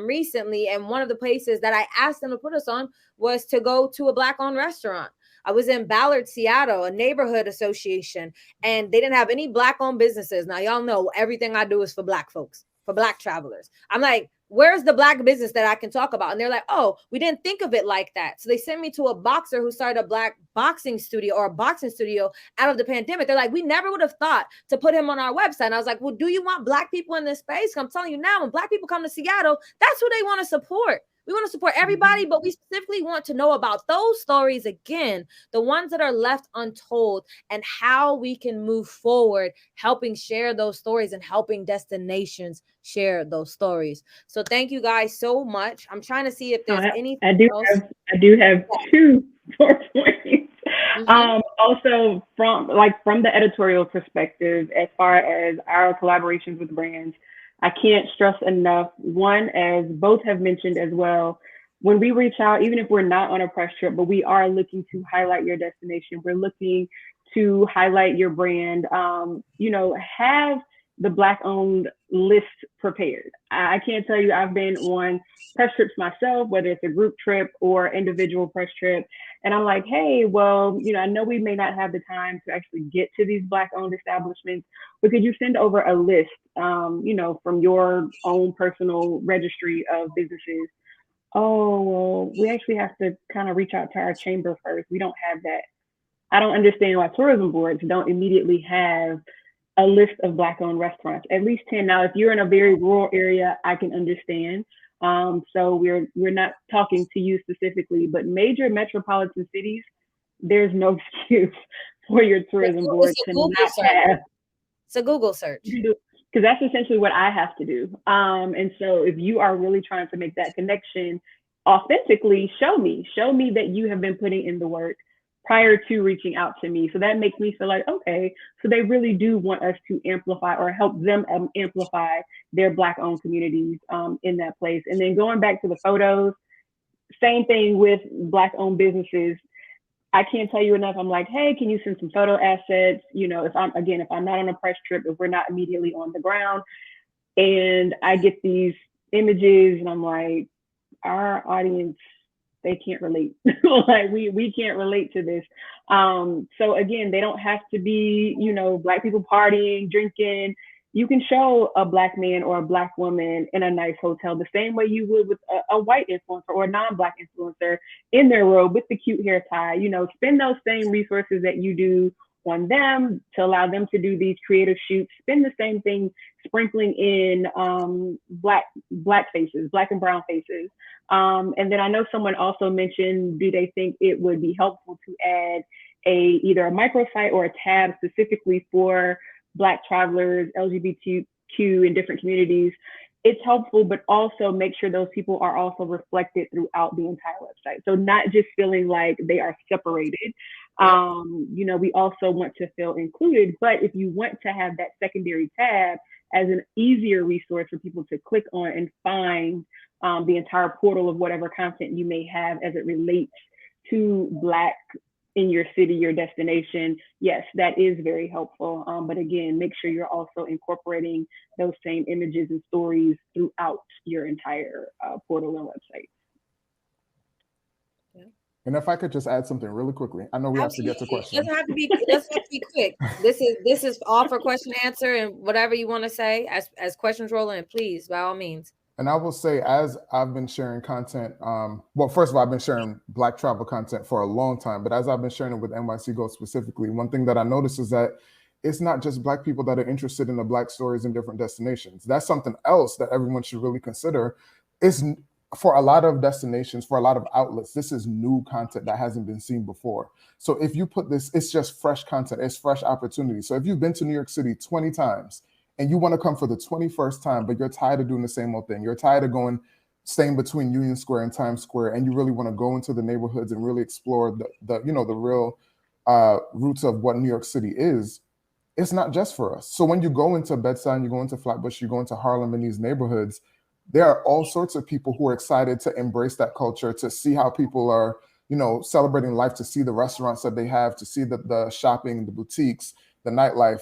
[SPEAKER 2] recently, and one of the places that I asked them to put us on was to go to a Black-owned restaurant. I was in Ballard, Seattle, a neighborhood association, and they didn't have any Black-owned businesses. Now, y'all know everything I do is for Black folks, for Black travelers. I'm like, where's the Black business that I can talk about? And they're like, oh, we didn't think of it like that. So they sent me to a boxer who started a Black boxing studio, or a boxing studio, out of the pandemic. They're like, we never would have thought to put him on our website. And I was like, well, do you want Black people in this space? I'm telling you now, when Black people come to Seattle, that's who they want to support. We want to support everybody, but we specifically want to know about those stories, again, the ones that are left untold, and how we can move forward, helping share those stories and helping destinations share those stories. So thank you guys so much. I'm trying to see if there's anything else.
[SPEAKER 3] I do have 2 more points. Also, from the editorial perspective, as far as our collaborations with brands, I can't stress enough, one, as both have mentioned as well, when we reach out, even if we're not on a press trip, but we are looking to highlight your destination, we're looking to highlight your brand, have the Black-owned list prepared. I can't tell you, I've been on press trips myself, whether it's a group trip or individual press trip. And I'm like, hey, well, I know we may not have the time to actually get to these Black-owned establishments, but could you send over a list, from your own personal registry of businesses? Oh, well, we actually have to kind of reach out to our chamber first. We don't have that. I don't understand why tourism boards don't immediately have a list of Black-owned restaurants, at least 10. Now, if you're in a very rural area, I can understand. So we're not talking to you specifically, but major metropolitan cities, there's no excuse for your tourism board to not have.
[SPEAKER 2] It's a Google search.
[SPEAKER 3] Because that's essentially what I have to do. And so if you are really trying to make that connection authentically, show me that you have been putting in the work prior to reaching out to me. So that makes me feel like, okay, so they really do want us to amplify or help them amplify their Black-owned communities in that place. And then going back to the photos, same thing with Black-owned businesses. I can't tell you enough. I'm like, hey, can you send some photo assets? If I'm not on a press trip, if we're not immediately on the ground, and I get these images and I'm like, our audience, they can't relate. Like we can't relate to this. So again, they don't have to be, Black people partying, drinking. You can show a Black man or a Black woman in a nice hotel the same way you would with a white influencer or a non-Black influencer in their robe with the cute hair tie. Spend those same resources that you do on them to allow them to do these creative shoots. Spend the same thing sprinkling in Black faces, Black and brown faces. And then I know someone also mentioned, do they think it would be helpful to add either a microsite or a tab specifically for Black travelers, LGBTQ in different communities? It's helpful, but also make sure those people are also reflected throughout the entire website. So not just feeling like they are separated. We also want to feel included, but if you want to have that secondary tab as an easier resource for people to click on and find the entire portal of whatever content you may have as it relates to Black in your city, your destination, yes, that is very helpful. But again, make sure you're also incorporating those same images and stories throughout your entire portal and website.
[SPEAKER 2] Yeah.
[SPEAKER 4] And if I could just add something really quickly, I know we have to get to questions.
[SPEAKER 2] It doesn't have to be quick. This is all for question answer and whatever you want to say as questions roll in, please, by all means.
[SPEAKER 4] And I will say, as I've been sharing content, first of all, I've been sharing Black travel content for a long time, but as I've been sharing it with NYC Go specifically, one thing that I noticed is that it's not just Black people that are interested in the Black stories in different destinations. That's something else that everyone should really consider. It's for a lot of destinations, for a lot of outlets, this is new content that hasn't been seen before. So if you put this, it's just fresh content, it's fresh opportunity. So if you've been to New York City 20 times, and you want to come for the 21st time, but you're tired of doing the same old thing. You're tired of staying between Union Square and Times Square, and you really want to go into the neighborhoods and really explore the real roots of what New York City is. It's not just for us. So when you go into Bed-Stuy, you go into Flatbush, you go into Harlem in these neighborhoods, there are all sorts of people who are excited to embrace that culture, to see how people are, celebrating life, to see the restaurants that they have, to see the shopping, the boutiques, the nightlife.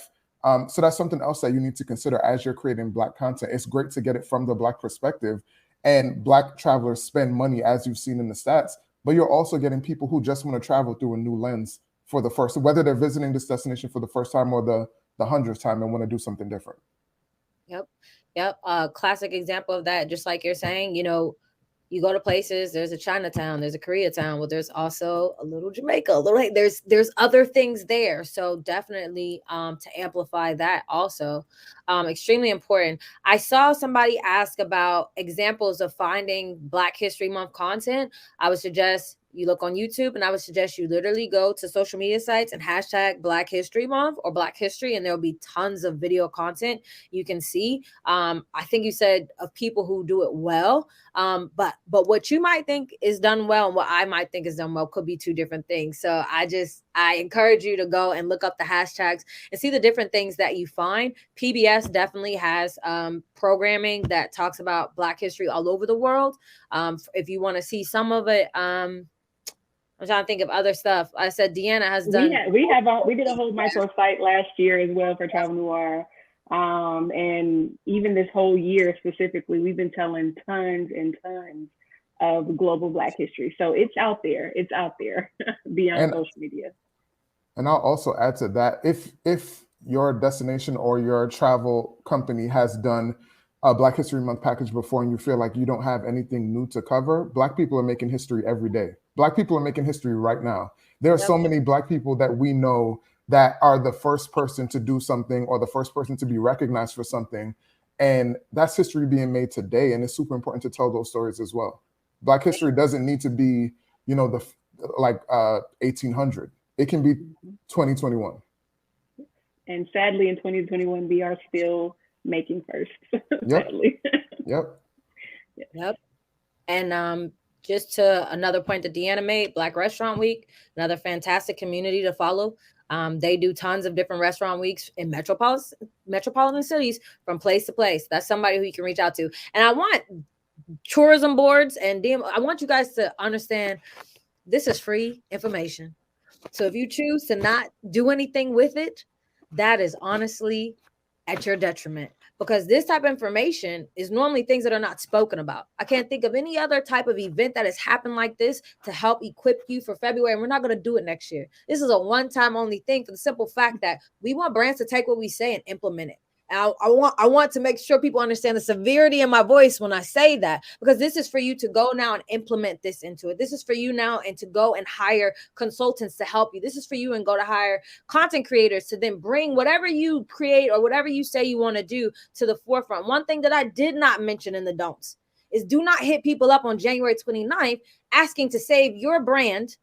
[SPEAKER 4] So that's something else that you need to consider as you're creating Black content. It's great to get it from the Black perspective, and Black travelers spend money, as you've seen in the stats, but you're also getting people who just want to travel through a new lens for the first, whether they're visiting this destination for the first time or the 100th time and want to do something different.
[SPEAKER 2] Yep. Classic example of that, just like you're saying, you go to places, there's a Chinatown, there's a Koreatown, well, there's also a little Jamaica, there's other things there. So definitely to amplify that also, extremely important. I saw somebody ask about examples of finding Black History Month content. I would suggest you look on YouTube, and I would suggest you literally go to social media sites and hashtag Black History Month or Black History, and there'll be tons of video content you can see. I think you said of people who do it well, but what you might think is done well and what I might think is done well could be two different things. So I encourage you to go and look up the hashtags and see the different things that you find. PBS definitely has programming that talks about Black history all over the world. If you want to see some of it, I'm trying to think of other stuff. I said DeAnna has done.
[SPEAKER 3] We did a whole microsite last year as well for Travel Noire. And even this whole year specifically, we've been telling tons and tons of global Black history. So it's out there. It's out there beyond social media.
[SPEAKER 4] And I'll also add to that, if your destination or your travel company has done a Black History Month package before and you feel like you don't have anything new to cover, Black people are making history every day. Black people are making history right now. There are so many Black people that we know that are the first person to do something or the first person to be recognized for something. And that's history being made today. And it's super important to tell those stories as well. Black history doesn't need to be, you know, the 1800. It can be 2021.
[SPEAKER 3] And sadly, in 2021, we are still making first.
[SPEAKER 4] Sadly. Yep.
[SPEAKER 2] And just to another point that DeAnna made, Black Restaurant Week, another fantastic community to follow. They do tons of different restaurant weeks in metropolitan cities from place to place. That's somebody who you can reach out to. And I want tourism boards and I want you guys to understand this is free information. So if you choose to not do anything with it, that is honestly at your detriment, because this type of information is normally things that are not spoken about. I can't think of any other type of event that has happened like this to help equip you for February. And we're not going to do it next year. This is a one-time only thing for the simple fact that we want brands to take what we say and implement it. And I want to make sure people understand the severity in my voice when I say that, because this is for you to go now and implement this into it. This is for you now and to go and hire consultants to help you. This is for you and go to hire content creators to then bring whatever you create or whatever you say you want to do to the forefront. One thing that I did not mention in the don'ts is do not hit people up on January 29th asking to save your brand's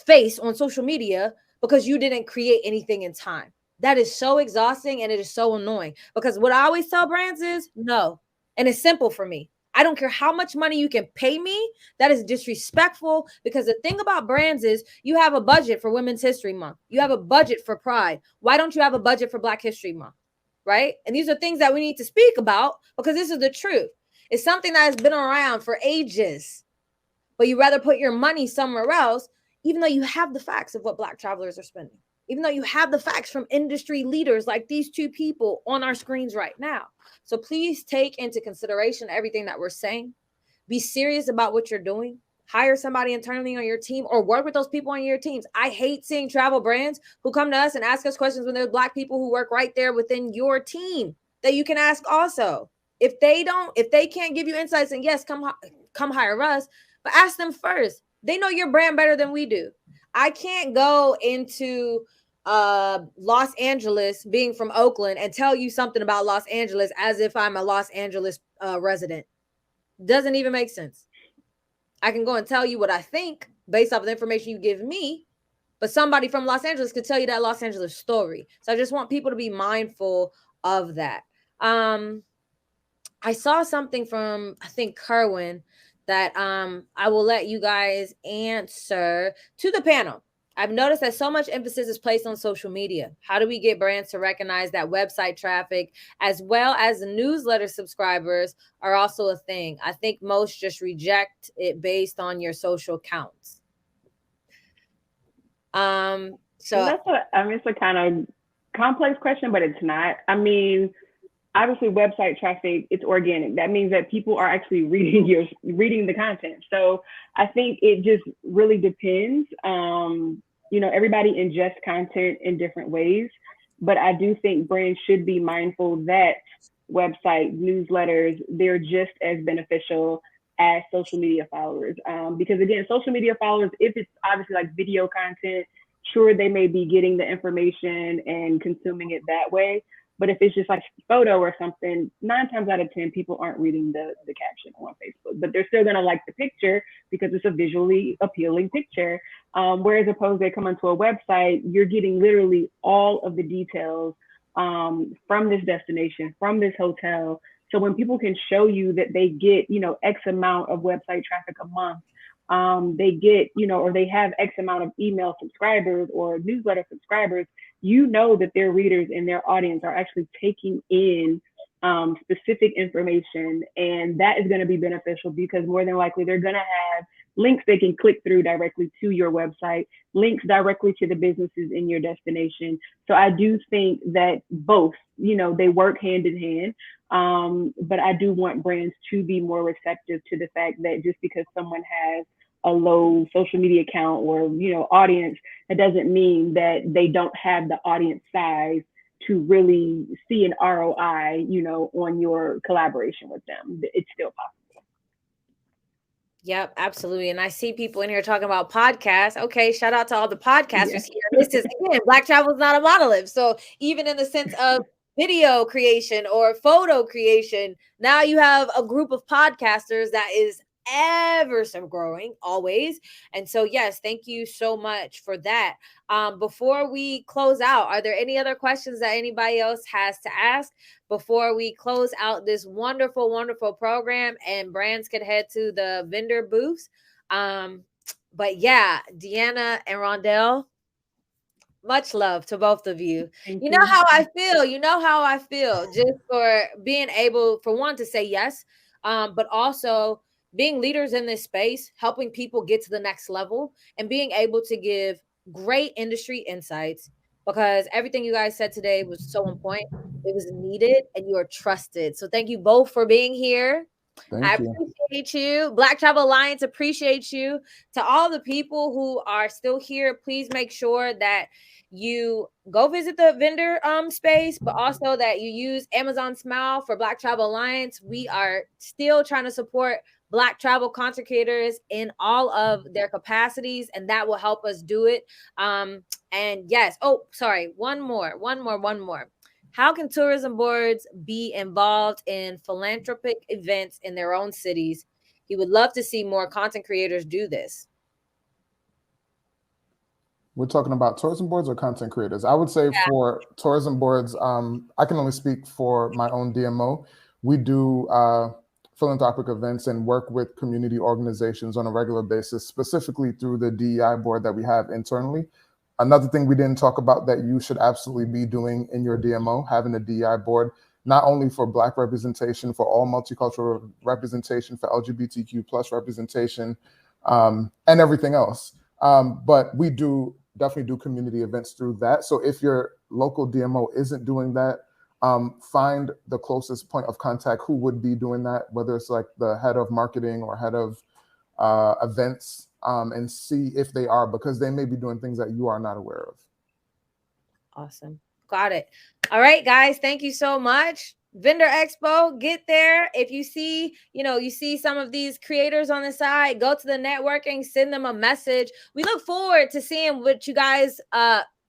[SPEAKER 2] face on social media because you didn't create anything in time. That is so exhausting and it is so annoying, because what I always tell brands is no. And it's simple for me. I don't care how much money you can pay me. That is disrespectful, because the thing about brands is you have a budget for Women's History Month. You have a budget for Pride. Why don't you have a budget for Black History Month? Right? And these are things that we need to speak about, because this is the truth. It's something that has been around for ages, but you rather put your money somewhere else, even though you have the facts of what Black travelers are spending. Even though you have the facts from industry leaders like these two people on our screens right now. So please take into consideration everything that we're saying. Be serious about what you're doing. Hire somebody internally on your team or work with those people on your teams. I hate seeing travel brands who come to us and ask us questions when there's Black people who work right there within your team that you can ask also. If they can't give you insights, and yes, come hire us, but ask them first. They know your brand better than we do. I can't go into Los Angeles, being from Oakland, and tell you something about Los Angeles as if I'm a Los Angeles resident. Doesn't even make sense. I can go and tell you what I think based off of the information you give me, but somebody from Los Angeles could tell you that Los Angeles story. So I just want people to be mindful of that. I saw something from, I think, Kerwin that I will let you guys answer to the panel. I've noticed that so much emphasis is placed on social media. How do we get brands to recognize that website traffic as well as newsletter subscribers are also a thing? I think most just reject it based on your social counts. So
[SPEAKER 3] it's a kind of complex question, but it's not. I mean, obviously website traffic, it's organic. That means that people are actually reading the content. So I think it just really depends. Everybody ingests content in different ways, but I do think brands should be mindful that website newsletters, they're just as beneficial as social media followers. Because again, social media followers, if it's obviously like video content, sure, they may be getting the information and consuming it that way. But if it's just like photo or something, 9 times out of 10, people aren't reading the caption on Facebook, but they're still gonna like the picture because it's a visually appealing picture. Whereas opposed, they come onto a website, you're getting literally all of the details from this destination, from this hotel. So when people can show you that they get, X amount of website traffic a month, they get, or they have X amount of email subscribers or newsletter subscribers, that their readers and their audience are actually taking in specific information, and that is going to be beneficial because more than likely they're going to have links they can click through directly to your website, links directly to the businesses in your destination. So I do think that both, they work hand in hand. But I do want brands to be more receptive to the fact that just because someone has a low social media account or, audience, that doesn't mean that they don't have the audience size to really see an ROI, on your collaboration with them. It's still possible.
[SPEAKER 2] Yep, absolutely. And I see people in here talking about podcasts. Okay, shout out to all the podcasters here. This is, again, Black travel is not a monolith. So even in the sense of video creation or photo creation, now you have a group of podcasters that is ever so growing always. And so, yes, thank you so much for that. Before we close out, are there any other questions that anybody else has to ask before we close out this wonderful, wonderful program and brands could head to the vendor booths? But yeah, DeAnna and Rondel, much love to both of you. You know how I feel. You know how I feel just for being able, for one, to say yes, but also being leaders in this space, helping people get to the next level and being able to give great industry insights, because everything you guys said today was so on point. It was needed and you are trusted. So thank you both for being here. I appreciate you. Black Travel Alliance appreciates you. To all the people who are still here, please make sure that you go visit the vendor space, but also that you use Amazon Smile for Black Travel Alliance. We are still trying to support Black travel content creators in all of their capacities, and that will help us do it. And yes, one more. How can tourism boards be involved in philanthropic events in their own cities? He would love to see more content creators do this.
[SPEAKER 4] We're talking about tourism boards or content creators? I would say for tourism boards, I can only speak for my own DMO. We do philanthropic events and work with community organizations on a regular basis, specifically through the DEI board that we have internally. Another thing we didn't talk about that you should absolutely be doing in your DMO, having a DEI board, not only for Black representation, for all multicultural representation, for LGBTQ plus representation, and everything else. But we definitely do community events through that. So if your local DMO isn't doing that, find the closest point of contact who would be doing that, whether it's like the head of marketing or head of events, and see if they are, because they may be doing things that you are not aware of.
[SPEAKER 2] Awesome. Got it. All right, guys. Thank you so much. Vendor Expo, get there. If you see, you see some of these creators on the side, go to the networking, send them a message. We look forward to seeing what you guys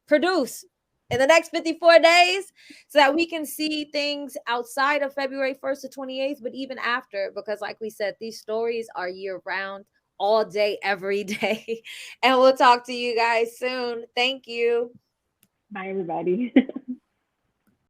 [SPEAKER 2] produce in the next 54 days so that we can see things outside of February 1st to 28th, but even after, because like we said, these stories are year round, all day, every day. And we'll talk to you guys soon. Thank you.
[SPEAKER 3] Bye, everybody.